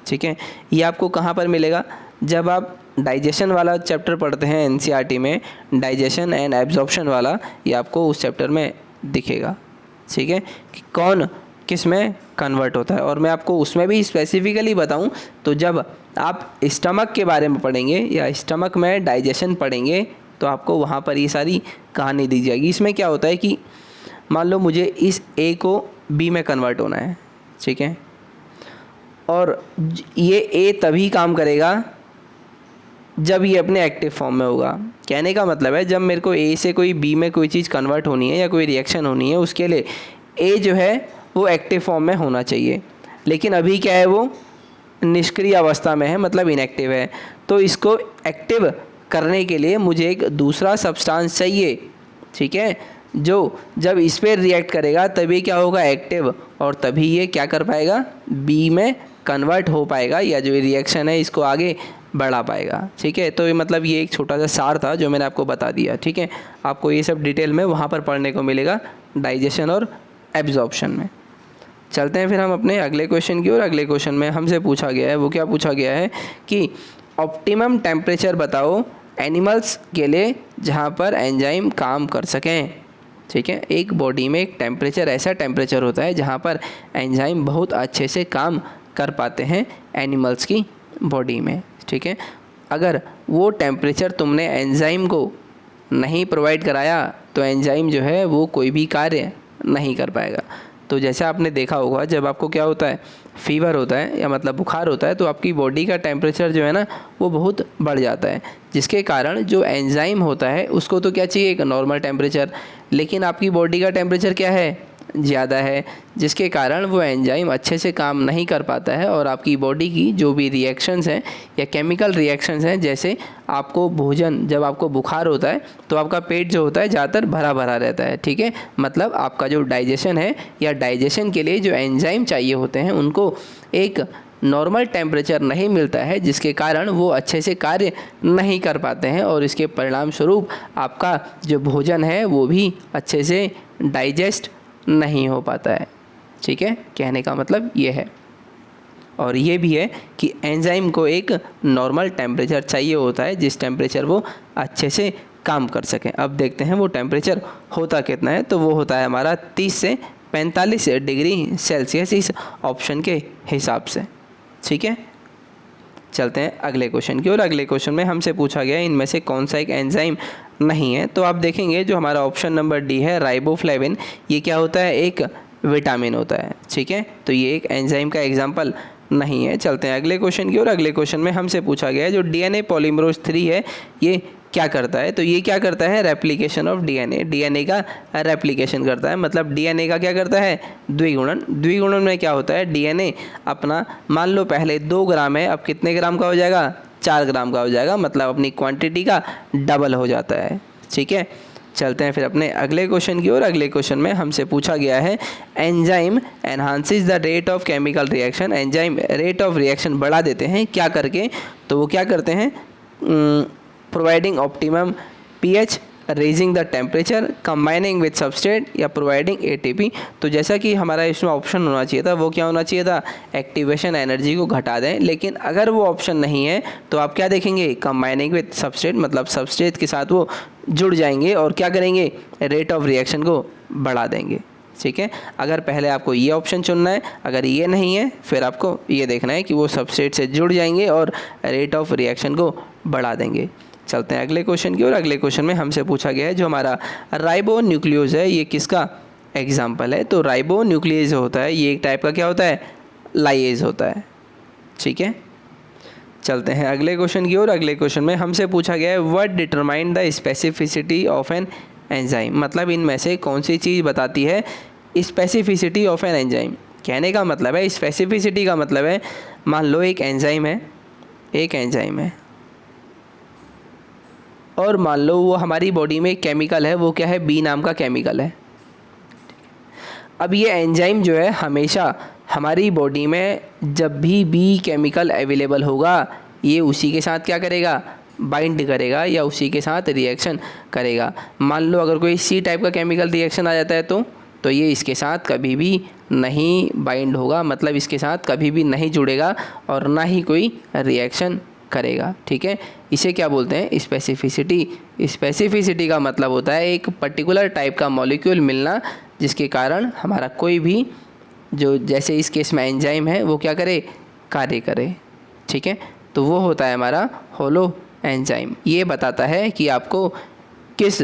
ठीक है। ये आपको कहाँ पर मिलेगा? जब आप डाइजेशन वाला चैप्टर पढ़ते हैं एनसीईआरटी में, डाइजेशन एंड एब्जॉर्प्शन वाला, ये आपको उस चैप्टर में दिखेगा, ठीक है, कि कौन किस में कन्वर्ट होता है। और मैं आपको उसमें भी स्पेसिफिकली बताऊं तो जब आप स्टमक के बारे में पढ़ेंगे या स्टमक में डाइजेशन पढ़ेंगे तो आपको वहाँ पर ये सारी कहानी दी जाएगी। इसमें क्या होता है कि मान लो मुझे इस ए को बी में कन्वर्ट होना है, ठीक है, और ये ए तभी काम करेगा जब ये अपने एक्टिव फॉर्म में होगा। कहने का मतलब है जब मेरे को ए से कोई बी में कोई चीज़ कन्वर्ट होनी है या कोई रिएक्शन होनी है, उसके लिए ए जो है वो एक्टिव फॉर्म में होना चाहिए, लेकिन अभी क्या है, वो निष्क्रिय अवस्था में है, मतलब इनएक्टिव है। तो इसको एक्टिव करने के लिए मुझे एक दूसरा सब्सटेंस चाहिए, ठीक है, जो जब इस पर रिएक्ट करेगा तभी क्या होगा, एक्टिव, और तभी ये क्या कर पाएगा, बी में कन्वर्ट हो पाएगा, या जो रिएक्शन है इसको आगे बढ़ा पाएगा, ठीक है। तो ये मतलब ये एक छोटा सा सार था जो मैंने आपको बता दिया, ठीक है। आपको ये सब डिटेल में वहाँ पर पढ़ने को मिलेगा डाइजेशन और एब्जॉर्प्शन में। चलते हैं फिर हम अपने अगले क्वेश्चन की ओर। अगले क्वेश्चन में हमसे पूछा गया है, वो क्या पूछा गया है कि ऑप्टिमम टेम्परेचर बताओ एनिमल्स के लिए जहाँ पर एंजाइम काम कर सकें, ठीक है। एक बॉडी में एक टेम्परेचर, ऐसा टेम्परेचर होता है जहाँ पर एंजाइम बहुत अच्छे से काम कर पाते हैं एनिमल्स की बॉडी में, ठीक है। अगर वो टेम्परेचर तुमने एंजाइम को नहीं प्रोवाइड कराया तो एंजाइम जो है वो कोई भी कार्य नहीं कर पाएगा। तो जैसे आपने देखा होगा जब आपको क्या होता है, फीवर होता है या मतलब बुखार होता है, तो आपकी बॉडी का टेम्परेचर जो है ना वो बहुत बढ़ जाता है, जिसके कारण जो एंजाइम होता है उसको तो क्या चाहिए, एक नॉर्मल टेम्परेचर, लेकिन आपकी बॉडी का टेम्परेचर क्या है, ज़्यादा है, जिसके कारण वो एंजाइम अच्छे से काम नहीं कर पाता है और आपकी बॉडी की जो भी रिएक्शंस हैं या केमिकल रिएक्शंस हैं, जैसे आपको भोजन, जब आपको बुखार होता है तो आपका पेट जो होता है ज़्यादातर भरा भरा रहता है, ठीक है, मतलब आपका जो डाइजेशन है या डाइजेशन के लिए जो एंजाइम चाहिए होते हैं उनको एक नॉर्मल टेम्परेचर नहीं मिलता है, जिसके कारण वो अच्छे से कार्य नहीं कर पाते हैं और इसके परिणाम स्वरूप आपका जो भोजन है वो भी अच्छे से डाइजेस्ट नहीं हो पाता है, ठीक है। कहने का मतलब ये है, और ये भी है कि एंजाइम को एक नॉर्मल टेम्परेचर चाहिए होता है जिस टेम्परेचर वो अच्छे से काम कर सकें। अब देखते हैं वो टेम्परेचर होता कितना है, तो वो होता है हमारा 30 से 45 डिग्री सेल्सियस इस ऑप्शन के हिसाब से, ठीक है। चलते हैं अगले क्वेश्चन की ओर। अगले क्वेश्चन में हमसे पूछा गया इनमें से कौन सा एक एंजाइम नहीं है। तो आप देखेंगे जो हमारा ऑप्शन नंबर डी है राइबोफ्लेविन, ये क्या होता है, एक विटामिन होता है, ठीक है। तो ये एक एंजाइम का एग्जाम्पल नहीं है। चलते हैं अगले क्वेश्चन की ओर। अगले क्वेश्चन में हमसे पूछा गया है जो डीएनए पॉलीमरेज 3 है ये क्या करता है। तो ये क्या करता है, रेप्लिकेशन ऑफ डीएनए, डीएनए का रेप्लिकेशन करता है, मतलब डीएनए का क्या करता है, द्विगुणन। द्विगुणन में क्या होता है, डीएनए अपना मान लो पहले 2 ग्राम है, अब कितने ग्राम का हो जाएगा, 4 ग्राम का हो जाएगा, मतलब अपनी क्वांटिटी का डबल हो जाता है, ठीक है। चलते हैं फिर अपने अगले क्वेश्चन की ओर। अगले क्वेश्चन में हमसे पूछा गया है enzyme enhances the rate of chemical reaction, enzyme rate of reaction बढ़ा देते हैं क्या करके। तो वो क्या करते हैं, providing optimum pH, raising the temperature, combining with substrate या प्रोवाइडिंग एटीपी। तो जैसा कि हमारा इसमें ऑप्शन होना चाहिए था, वो क्या होना चाहिए था, एक्टिवेशन एनर्जी को घटा दें, लेकिन अगर वो ऑप्शन नहीं है तो आप क्या देखेंगे, कंबाइनिंग विद सबस्ट्रेट, मतलब सबस्ट्रेट के साथ वो जुड़ जाएंगे और क्या करेंगे, रेट ऑफ रिएक्शन को बढ़ा देंगे, ठीक है। अगर पहले आपको ये ऑप्शन चुनना है, अगर ये नहीं है फिर आपको ये देखना है कि वो सबस्ट्रेट से जुड़ जाएंगे और रेट ऑफ रिएक्शन को बढ़ा देंगे। चलते हैं अगले क्वेश्चन की ओर। अगले क्वेश्चन में हमसे पूछा गया है जो हमारा राइबो न्यूक्लियोज है ये किसका एग्जाम्पल है। तो राइबो न्यूक्लियोज होता है ये एक टाइप का क्या होता है, लाइएज होता है, ठीक है। चलते हैं अगले क्वेश्चन की ओर। अगले क्वेश्चन में हमसे पूछा गया है what determine the specificity of an enzyme, मतलब इनमें से कौन सी चीज़ बताती है स्पेसिफिसिटी ऑफ एन एंजाइम। कहने का मतलब है, स्पेसिफिसिटी का मतलब है, मान लो एक एंजाइम है, एक एंजाइम है और मान लो वो हमारी बॉडी में एक केमिकल है, वो क्या है, बी नाम का केमिकल है। अब ये एंजाइम जो है हमेशा हमारी बॉडी में जब भी बी केमिकल अवेलेबल होगा ये उसी के साथ क्या करेगा, बाइंड करेगा या उसी के साथ रिएक्शन करेगा। मान लो अगर कोई सी टाइप का केमिकल रिएक्शन आ जाता है तो तो ये इसके साथ कभी भी नहीं बाइंड होगा, मतलब इसके साथ कभी भी नहीं जुड़ेगा और ना ही कोई रिएक्शन करेगा। ठीक है, इसे क्या बोलते हैं? स्पेसिफिसिटी। स्पेसिफिसिटी का मतलब होता है एक पर्टिकुलर टाइप का मॉलिक्यूल मिलना जिसके कारण हमारा कोई भी जो, जैसे इस केस में एंजाइम है, वो क्या करे? कार्य करे। ठीक है, तो वो होता है हमारा होलो एंजाइम। ये बताता है कि आपको किस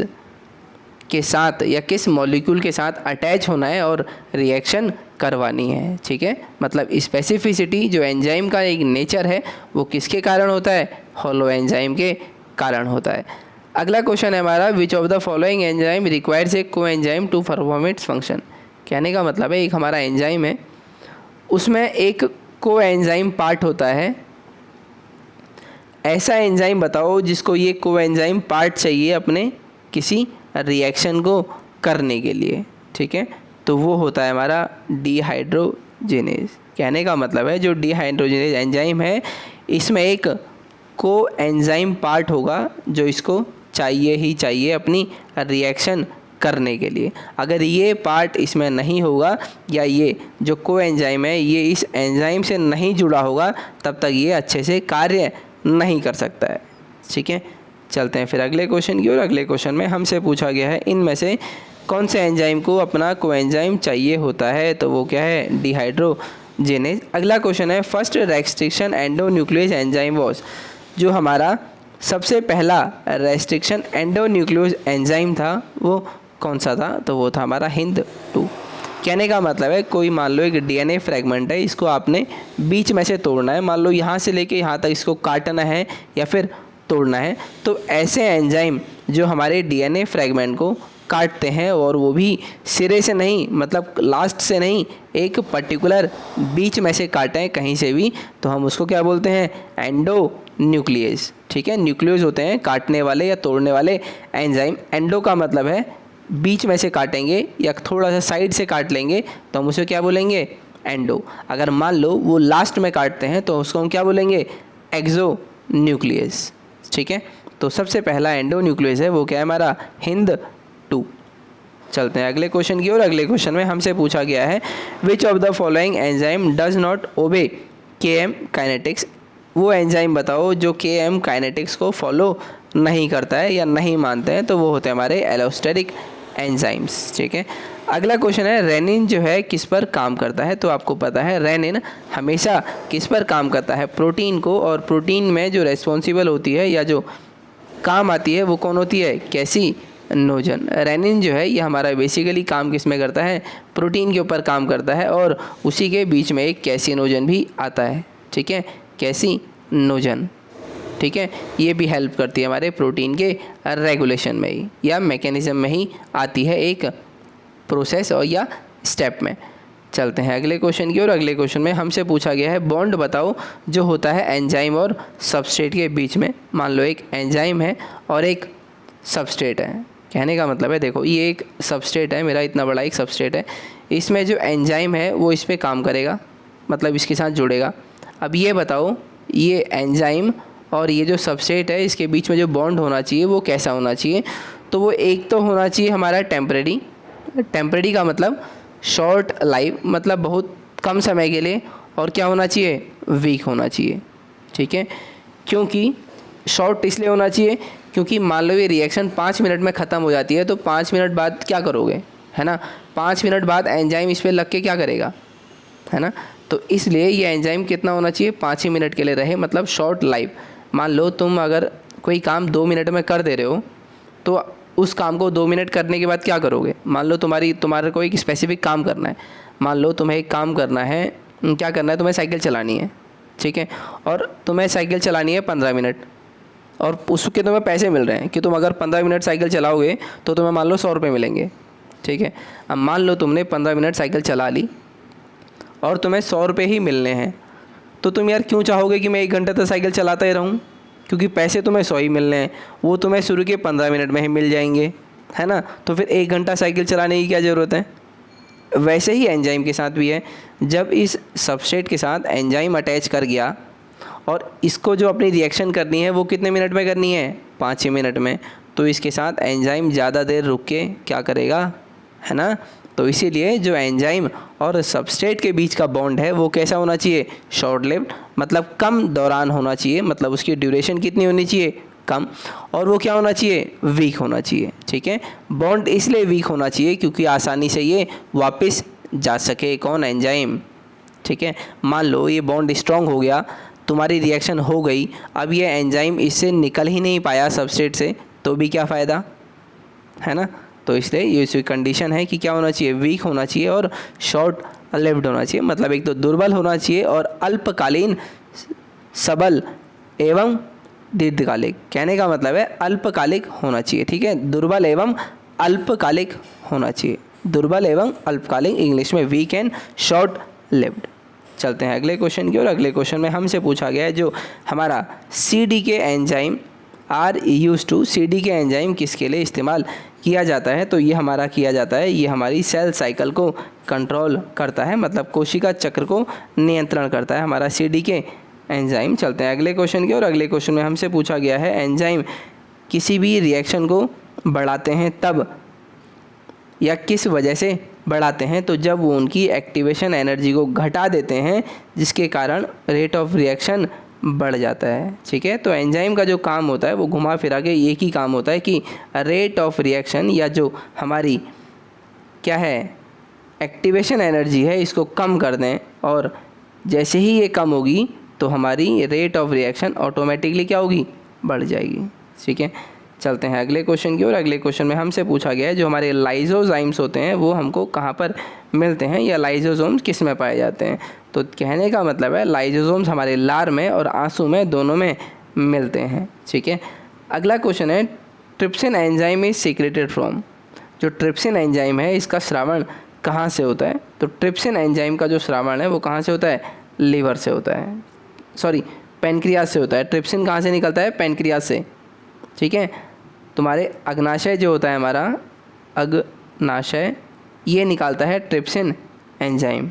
के साथ या किस मॉलिक्यूल के साथ अटैच होना है और रिएक्शन करवानी है। ठीक है, मतलब स्पेसिफिसिटी जो एंजाइम का एक नेचर है वो किसके कारण होता है? होलो एंजाइम के कारण होता है। अगला क्वेश्चन है हमारा, which of the following enzyme requires a coenzyme to perform its function. कहने का मतलब है एक हमारा एंजाइम है, उसमें एक को एंजाइम पार्ट होता है। ऐसा एंजाइम बताओ जिसको ये को एंजाइम पार्ट चाहिए अपने किसी रिएक्शन को करने के लिए। ठीक है, तो वो होता है हमारा डिहाइड्रोजिनेज। कहने का मतलब है जो डिहाइड्रोजिनेज एंजाइम है इसमें एक को एंजाइम पार्ट होगा जो इसको चाहिए ही चाहिए अपनी रिएक्शन करने के लिए। अगर ये पार्ट इसमें नहीं होगा या ये जो को एंजाइम है ये इस एंजाइम से नहीं जुड़ा होगा तब तक ये अच्छे से कार्य नहीं कर सकता है। ठीक है, चलते हैं फिर अगले क्वेश्चन की ओर। अगले क्वेश्चन में हमसे पूछा गया है इनमें से कौन से एंजाइम को अपना कोएंजाइम चाहिए होता है? तो वो क्या है? डिहाइड्रोजिनेज। अगला क्वेश्चन है, first restriction endonuclease enzyme was. जो हमारा सबसे पहला रेस्ट्रिक्शन एंडोन्यूक्लियस एंजाइम था वो कौन सा था? तो वो था हमारा HindII। कहने का मतलब है कोई मान लो एक DNA फ्रेगमेंट है, इसको आपने बीच में से तोड़ना है, मान लो यहाँ से लेके यहाँ तक इसको काटना है या फिर तोड़ना है, तो ऐसे एंजाइम जो हमारे DNA फ्रेगमेंट को काटते हैं और वो भी सिरे से नहीं, मतलब लास्ट से नहीं, एक पर्टिकुलर बीच में से काटें कहीं से भी, तो हम उसको क्या बोलते हैं? एंडोन्यूक्लियस। ठीक है, न्यूक्लियस होते हैं काटने वाले या तोड़ने वाले एंजाइम। एंडो का मतलब है बीच में से काटेंगे या थोड़ा सा साइड से काट लेंगे तो हम उसे क्या बोलेंगे? एंडो। अगर मान लो वो लास्ट में काटते हैं तो उसको हम क्या बोलेंगे? एक्सोन्यूक्लियस। ठीक है, तो सबसे पहला एंडोन्यूक्लियस है वो क्या है हमारा? HindII। चलते हैं अगले क्वेश्चन की ओर। अगले क्वेश्चन में हमसे पूछा गया है, which of the following enzyme does not obey KM kinetics. वो एंजाइम बताओ जो KM काइनेटिक्स को फॉलो नहीं करता है या नहीं मानते हैं, तो वो होते हैं हमारे एलोस्टेरिक एंजाइम्स। ठीक है, अगला क्वेश्चन है, रेनिन जो है किस पर काम करता है? तो आपको पता है रेनिन हमेशा किस पर काम करता है? प्रोटीन को, और प्रोटीन में जो रेस्पॉन्सिबल होती है या जो काम आती है वो कौन होती है? कैसिनोजन। रेनिन जो है ये हमारा बेसिकली काम किस में करता है? प्रोटीन के ऊपर काम करता है और उसी के बीच में एक कैसिनोजन भी आता है। ठीक है, कैसिनोजन। ठीक है, ये भी हेल्प करती है हमारे प्रोटीन के रेगुलेशन में ही या मैकेनिज्म में ही आती है एक प्रोसेस और या स्टेप में। चलते हैं अगले क्वेश्चन की ओर। अगले क्वेश्चन में हमसे पूछा गया है, बॉन्ड बताओ जो होता है एंजाइम और सबस्ट्रेट के बीच में। मान लो एक एंजाइम है और एक सबस्ट्रेट है। कहने का मतलब है देखो ये एक सबस्ट्रेट है, मेरा इतना बड़ा एक सबस्ट्रेट है, इसमें जो एंजाइम है वो इस पर काम करेगा, मतलब इसके साथ जुड़ेगा। अब ये बताओ ये एंजाइम और ये जो सबस्ट्रेट है इसके बीच में जो बॉन्ड होना चाहिए वो कैसा होना चाहिए? तो वो एक तो होना चाहिए हमारा टेम्परेरी। टेम्परेरी का मतलब शॉर्ट लाइफ, मतलब बहुत कम समय के लिए, और क्या होना चाहिए? वीक होना चाहिए। ठीक है, क्योंकि शॉर्ट इसलिए होना चाहिए क्योंकि मान लो ये रिएक्शन 5 मिनट में ख़त्म हो जाती है तो 5 मिनट बाद क्या करोगे, है ना? 5 मिनट बाद एंजाइम इस पर लग के क्या करेगा, है ना? तो इसलिए ये एंजाइम कितना होना चाहिए? 5 ही मिनट के लिए रहे, मतलब शॉर्ट लाइफ। मान लो तुम अगर कोई काम 2 मिनट में कर दे रहे हो तो उस काम को 2 मिनट करने के बाद क्या करोगे? मान लो तुम्हारे को एक स्पेसिफिक काम करना है, मान लो तुम्हें एक काम करना है, क्या करना है? तुम्हें साइकिल चलानी है। ठीक है, और तुम्हें साइकिल चलानी है 15 मिनट और उसके तुम्हें पैसे मिल रहे हैं कि तुम अगर 15 मिनट साइकिल चलाओगे तो तुम्हें मान लो 100 रुपये मिलेंगे। ठीक है, अब मान लो तुमने 15 मिनट साइकिल चला ली और तुम्हें 100 रुपये ही मिलने हैं, तो तुम यार क्यों चाहोगे कि मैं 1 घंटे तक साइकिल चलाता ही रहूँ? क्योंकि पैसे तुम्हें 100 ही मिलने हैं, वो तुम्हें शुरू के 15 मिनट में ही मिल जाएंगे, है ना? तो फिर 1 घंटा साइकिल चलाने की क्या ज़रूरत है? वैसे ही एंजाइम के साथ भी है, जब इस सबस्ट्रेट के साथ एंजाइम अटैच कर गया और इसको जो अपनी रिएक्शन करनी है वो कितने मिनट में करनी है? 5 मिनट में। तो इसके साथ एंजाइम ज़्यादा देर रुक के क्या करेगा, है ना? तो इसीलिए जो एंजाइम और सबस्ट्रेट के बीच का बॉन्ड है वो कैसा होना चाहिए, शॉर्ट लिव्ड, मतलब कम दौरान होना चाहिए, मतलब उसकी ड्यूरेशन कितनी होनी चाहिए, कम, और वो क्या होना चाहिए, वीक होना चाहिए। ठीक है, बॉन्ड इसलिए वीक होना चाहिए क्योंकि आसानी से ये वापस जा सके, कौन, एंजाइम। ठीक है, मान लो ये बॉन्ड स्ट्रांग हो गया, तुम्हारी रिएक्शन हो गई, अब ये एंजाइम इससे निकल ही नहीं पाया सबस्ट्रेट से, तो भी क्या फ़ायदा, है ना। तो इसलिए ये इसकी कंडीशन है कि क्या होना चाहिए, वीक होना चाहिए और शॉर्ट लिव्ड होना चाहिए, मतलब एक तो दुर्बल होना चाहिए और अल्पकालीन, सबल एवं दीर्घकालिक। कहने का मतलब है अल्पकालिक होना चाहिए। ठीक है, दुर्बल एवं अल्पकालिक होना चाहिए, दुर्बल एवं अल्पकालिक, इंग्लिश में वीक एंड शॉर्ट लिव्ड। चलते हैं अगले क्वेश्चन की ओर। अगले क्वेश्चन में हमसे पूछा गया है जो हमारा CDK enzyme are use to, CDK enzyme किसके लिए इस्तेमाल किया जाता है, तो ये हमारा किया जाता है, ये हमारी सेल साइकिल को कंट्रोल करता है, मतलब कोशिका चक्र को नियंत्रण करता है हमारा CDK एंजाइम। चलते हैं अगले क्वेश्चन की ओर। अगले क्वेश्चन में हमसे पूछा गया है एंजाइम किसी भी रिएक्शन को बढ़ाते हैं तब या किस वजह से बढ़ाते हैं, तो जब वो उनकी एक्टिवेशन एनर्जी को घटा देते हैं जिसके कारण रेट ऑफ रिएक्शन बढ़ जाता है। ठीक है, तो एंजाइम का जो काम होता है वो घुमा फिरा के एक ही काम होता है कि रेट ऑफ रिएक्शन या जो हमारी क्या है एक्टिवेशन एनर्जी है इसको कम कर दें, और जैसे ही ये कम होगी तो हमारी रेट ऑफ रिएक्शन ऑटोमेटिकली क्या होगी, बढ़ जाएगी। ठीक है, चलते हैं अगले क्वेश्चन की ओर। अगले क्वेश्चन में हमसे पूछा गया है जो हमारे लाइजोजाइम्स होते हैं वो हमको कहाँ पर मिलते हैं या लाइजोसोम्स किस में पाए जाते हैं, तो कहने का मतलब है लाइजोसोम्स हमारे लार में और आंसू में, दोनों में मिलते हैं। ठीक है, अगला क्वेश्चन है trypsin enzyme is secreted from, जो ट्रिप्सिन एंजाइम है इसका श्रावण कहाँ से होता है, तो ट्रिप्सिन एंजाइम का जो श्रावण है वो कहाँ से होता है, लीवर से होता है, सॉरी पेनक्रियाज से होता है। ट्रिप्सिन कहाँ से निकलता है, पेनक्रियाज से। ठीक है, तुम्हारे अग्नाशय जो होता है हमारा अग्नाशय, ये निकालता है ट्रिप्सिन एंजाइम।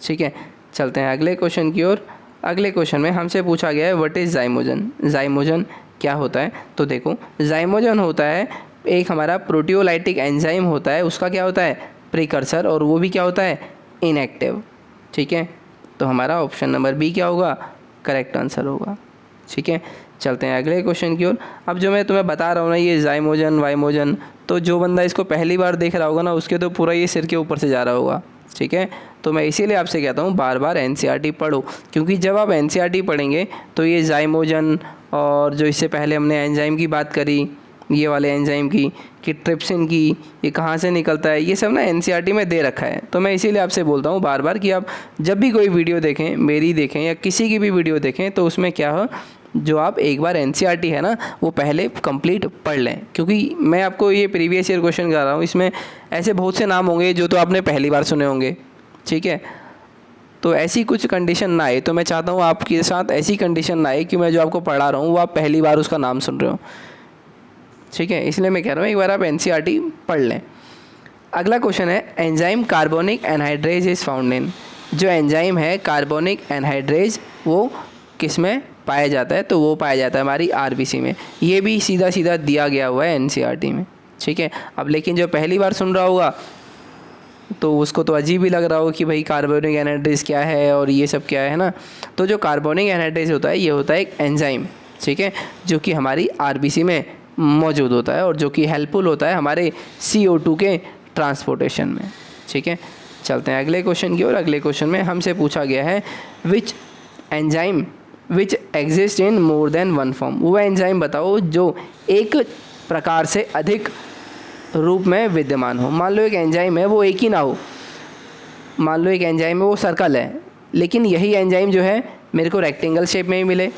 ठीक है, चलते हैं अगले क्वेश्चन की ओर। अगले क्वेश्चन में हमसे पूछा गया है व्हाट इज़ जाइमोजन, जाइमोजन क्या होता है, तो देखो जाइमोजन होता है एक हमारा प्रोटियोलाइटिक एंजाइम होता है, उसका क्या होता है, प्रीकर्सर, और वो भी क्या होता है, इनएक्टिव। ठीक है, तो हमारा ऑप्शन नंबर बी क्या होगा, करेक्ट आंसर होगा। ठीक है, चलते हैं अगले क्वेश्चन की ओर। अब जो मैं तुम्हें बता रहा हूँ ना ये जाइमोजन वाइमोजन, तो जो बंदा इसको पहली बार देख रहा होगा ना उसके तो पूरा ये सिर के ऊपर से जा रहा होगा। ठीक है, तो मैं इसीलिए आपसे कहता हूँ बार बार NCERT पढ़ो, क्योंकि जब आप NCERT पढ़ेंगे तो ये जाइमोजन और जो इससे पहले हमने एंजाइम की बात करी, ये वाले एंजाइम की, कि ट्रिप्सिन की, ये कहाँ से निकलता है, ये सब ना NCERT में दे रखा है। तो मैं इसीलिए आपसे बोलता हूँ बार बार कि आप जब भी कोई वीडियो देखें, मेरी देखें या किसी की भी वीडियो देखें, तो उसमें क्या हो, जो आप एक बार NCERT है ना वो पहले कंप्लीट पढ़ लें, क्योंकि मैं आपको ये प्रीवियस ईयर क्वेश्चन कर रहा हूँ, इसमें ऐसे बहुत से नाम होंगे जो तो आपने पहली बार सुने होंगे। ठीक है, तो ऐसी कुछ कंडीशन ना आए, तो मैं चाहता हूँ आपके साथ ऐसी कंडीशन ना आए कि मैं जो आपको पढ़ा रहा हूँ वो आप पहली बार उसका नाम सुन रहे हो। ठीक है, इसलिए मैं कह रहा हूँ एक बार आप NCERT पढ़ लें। अगला क्वेश्चन है enzyme carbonic anhydrase is found in, जो एंजाइम है कार्बोनिक एनहाइड्रेज वो किस में पाया जाता है, तो वो पाया जाता है हमारी RBC में। ये भी सीधा सीधा दिया गया हुआ है NCERT में। ठीक है, अब लेकिन जो पहली बार सुन रहा होगा तो उसको तो अजीब ही लग रहा हो कि भाई कार्बोनिक एनहाइड्रेज क्या है और ये सब क्या है ना। तो जो कार्बोनिक एनहाइड्रेज होता है ये होता है एक एंजाइम, ठीक है, जो कि हमारी RBC में मौजूद होता है और जो कि हेल्पफुल होता है हमारे CO2 के ट्रांसपोर्टेशन में। ठीक है, चलते हैं अगले क्वेश्चन की ओर। अगले क्वेश्चन में हमसे पूछा गया है which enzyme which exist in more than one form, वो एंजाइम बताओ जो एक प्रकार से अधिक रूप में विद्यमान हो। मान लो एक एंजाइम है वो एक ही ना हो, मान लो एक एंजाइम है वो सर्कल है, लेकिन यही एंजाइम जो है मेरे को रेक्टेंगल शेप में ही मिले,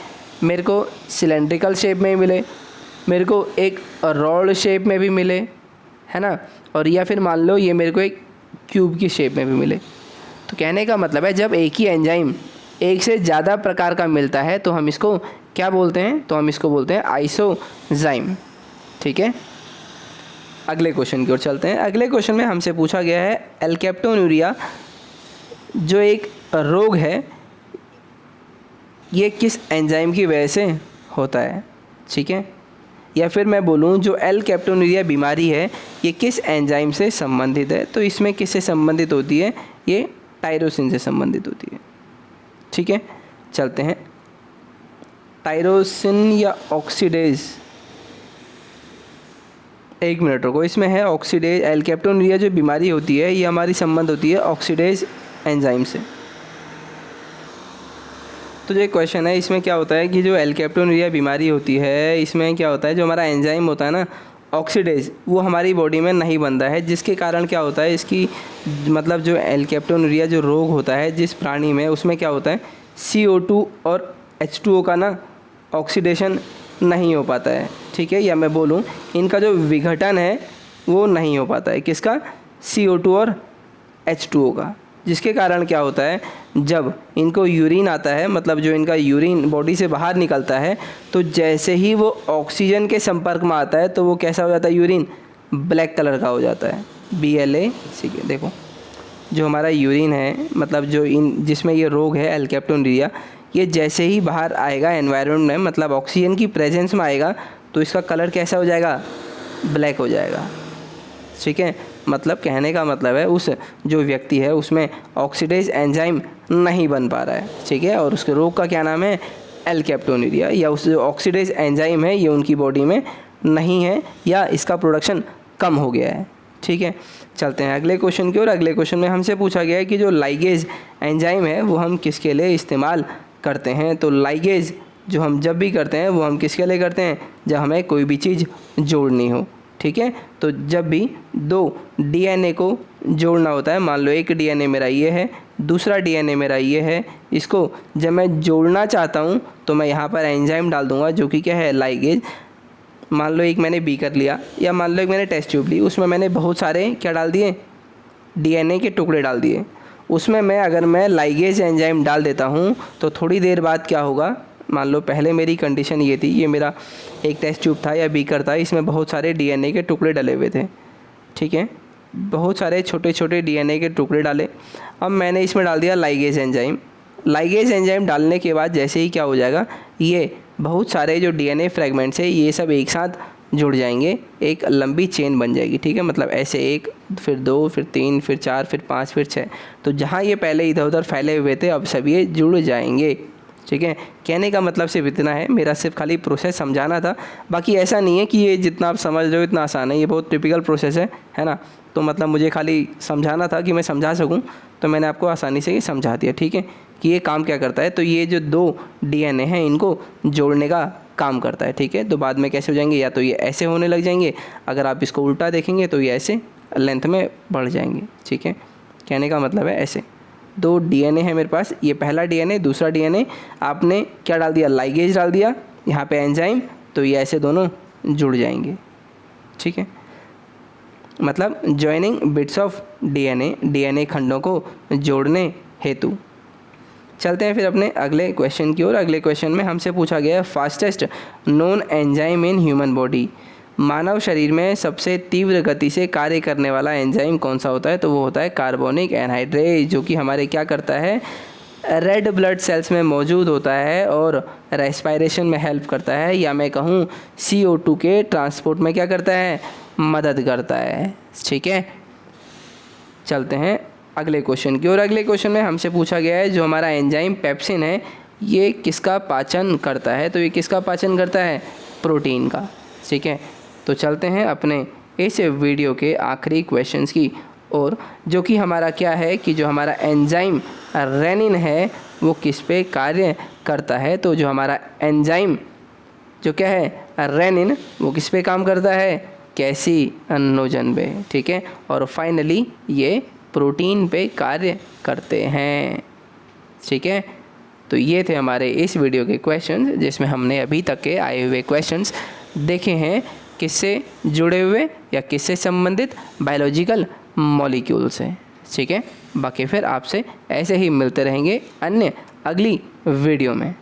मेरे को सिलेंड्रिकल शेप में ही मिले, मेरे को एक रॉड शेप में भी मिले, है ना, और या फिर मान लो ये मेरे को एक क्यूब की शेप में भी मिले। तो कहने का मतलब है जब एक ही एंजाइम एक से ज़्यादा प्रकार का मिलता है तो हम इसको क्या बोलते हैं, तो हम इसको बोलते हैं आइसोजाइम। ठीक है, अगले क्वेश्चन की ओर चलते हैं। अगले क्वेश्चन में हमसे पूछा गया है एल्केप्टोन्यूरिया जो एक रोग है ये किस एंजाइम की वजह से होता है। ठीक है, या फिर मैं बोलूँ जो एल कैप्टोनुरिया बीमारी है ये किस एंजाइम से संबंधित है, तो इसमें किससे संबंधित होती है, ये टायरोसिन से संबंधित होती है। ठीक है, चलते हैं। टायरोसिन या ऑक्सीडेज, एक मिनट रुको, इसमें है ऑक्सीडेज। एल कैप्टोनुरिया जो बीमारी होती है ये हमारी संबंध होती है ऑक्सीडेज एंजाइम से। तो जो क्वेश्चन है इसमें क्या होता है कि जो एल कैप्टोनुरिया बीमारी होती है इसमें क्या होता है, जो हमारा एंजाइम होता है ना ऑक्सीडेज, वो हमारी बॉडी में नहीं बनता है, जिसके कारण क्या होता है, इसकी मतलब जो एल कैप्टोनुरिया जो रोग होता है जिस प्राणी में, उसमें क्या होता है CO2 और H2O का ना ऑक्सीडेशन नहीं हो पाता है। ठीक है, या मैं बोलूँ इनका जो विघटन है वो नहीं हो पाता है, किसका, CO2 और H2O का, जिसके कारण क्या होता है जब इनको यूरिन आता है, मतलब जो इनका यूरिन बॉडी से बाहर निकलता है, तो जैसे ही वो ऑक्सीजन के संपर्क में आता है तो वो कैसा हो जाता है, यूरिन ब्लैक कलर का हो जाता है, BLAC। देखो जो हमारा यूरिन है, मतलब जो जिसमें ये रोग है एल कैप्टोनुरिया, ये जैसे ही बाहर आएगा एनवायरनमेंट में, मतलब ऑक्सीजन की प्रेजेंस में आएगा, तो इसका कलर कैसा हो जाएगा, ब्लैक हो जाएगा। ठीक है, मतलब कहने का मतलब है उस जो व्यक्ति है उसमें ऑक्सीडेज एंजाइम नहीं बन पा रहा है। ठीक है, और उसके रोग का क्या नाम है, एल कैप्टोनुरिया, या उस जो ऑक्सीडेज एंजाइम है ये उनकी बॉडी में नहीं है या इसका प्रोडक्शन कम हो गया है। ठीक है, चलते हैं अगले क्वेश्चन की ओर। अगले क्वेश्चन में हमसे पूछा गया है कि जो लाइगेज एंजाइम है वो हम किसके लिए इस्तेमाल करते हैं। तो लाइगेज जो हम जब भी करते हैं वो हम किसके लिए करते हैं, जब हमें कोई भी चीज़ जोड़नी हो। ठीक है, तो जब भी 2 DNA को जोड़ना होता है, मान लो एक DNA मेरा ये है, दूसरा DNA मेरा ये है, इसको जब मैं जोड़ना चाहता हूँ तो मैं यहाँ पर एंजाइम डाल दूँगा जो कि क्या है, लाइगेज। मान लो एक मैंने बीकर लिया, या मान लो एक मैंने टेस्ट ट्यूब ली, उसमें मैंने बहुत सारे क्या डाल दिए, DNA के टुकड़े डाल दिए। उसमें अगर मैं लाइगेज एंजाइम डाल देता हूँ तो थोड़ी देर बाद क्या होगा, मान लो पहले मेरी कंडीशन ये थी, ये मेरा एक टेस्ट ट्यूब था या बीकर था, इसमें बहुत सारे DNA के टुकड़े डले हुए थे। ठीक है, बहुत सारे छोटे छोटे DNA के टुकड़े डाले। अब मैंने इसमें डाल दिया लाइगेज एंजाइम। लाइगेज एंजाइम डालने के बाद जैसे ही क्या हो जाएगा, ये बहुत सारे जो DNA फ्रेगमेंट्स है ये सब एक साथ जुड़ जाएंगे, एक लंबी चेन बन जाएगी। ठीक है, मतलब ऐसे 1, फिर 2, फिर 3, फिर 4, फिर 5, फिर 6। तो जहाँ ये पहले इधर उधर फैले हुए थे अब सब ये जुड़ जाएंगे। ठीक है, कहने का मतलब सिर्फ इतना है, मेरा सिर्फ खाली प्रोसेस समझाना था। बाकी ऐसा नहीं है कि ये जितना आप समझ रहे हो इतना आसान है, ये बहुत टिपिकल प्रोसेस है ना। तो मतलब मुझे खाली समझाना था कि मैं समझा सकूं, तो मैंने आपको आसानी से ये समझा दिया। ठीक है, कि ये काम क्या करता है, तो ये जो 2 DNA हैं इनको जोड़ने का काम करता है। ठीक है, तो बाद में कैसे हो जाएंगे, या तो ये ऐसे होने लग जाएंगे, अगर आप इसको उल्टा देखेंगे तो ये ऐसे लेंथ में बढ़ जाएंगे। ठीक है, कहने का मतलब है ऐसे 2 DNA है मेरे पास, ये पहला DNA, दूसरा DNA, आपने क्या डाल दिया, लाइगेज डाल दिया, यहाँ पे एंजाइम, तो ये ऐसे दोनों जुड़ जाएंगे। ठीक है, मतलब जॉइनिंग बिट्स ऑफ DNA खंडों को जोड़ने हेतु। चलते हैं फिर अपने अगले क्वेश्चन की ओर। अगले क्वेश्चन में हमसे पूछा गया है fastest known enzyme in human body. मानव शरीर में सबसे तीव्र गति से कार्य करने वाला एंजाइम कौन सा होता है, तो वो होता है कार्बोनिक एनहाइड्रेज, जो कि हमारे क्या करता है, रेड ब्लड सेल्स में मौजूद होता है और रेस्पिरेशन में हेल्प करता है, या मैं कहूँ CO2 के ट्रांसपोर्ट में क्या करता है, मदद करता है। ठीक है, चलते हैं अगले क्वेश्चन की ओर। अगले क्वेश्चन में हमसे पूछा गया है जो हमारा एंजाइम पेप्सिन है ये किसका पाचन करता है, तो ये किसका पाचन करता है, प्रोटीन का। ठीक है, तो चलते हैं अपने इस वीडियो के आखिरी क्वेश्चंस की और, जो कि हमारा क्या है कि जो हमारा एंजाइम रेनिन है वो किस पे कार्य करता है। तो जो हमारा एंजाइम जो क्या है रेनिन, वो किस पे काम करता है, कैसिनोजन पे। ठीक है, और फाइनली ये प्रोटीन पे कार्य करते हैं। ठीक है, तो ये थे हमारे इस वीडियो के क्वेश्चंस, जिसमें हमने अभी तक के आए हुए क्वेश्चंस देखे हैं किससे जुड़े हुए या किससे संबंधित, बायोलॉजिकल मॉलिक्यूल से। ठीक है, बाकी फिर आपसे ऐसे ही मिलते रहेंगे अन्य अगली वीडियो में।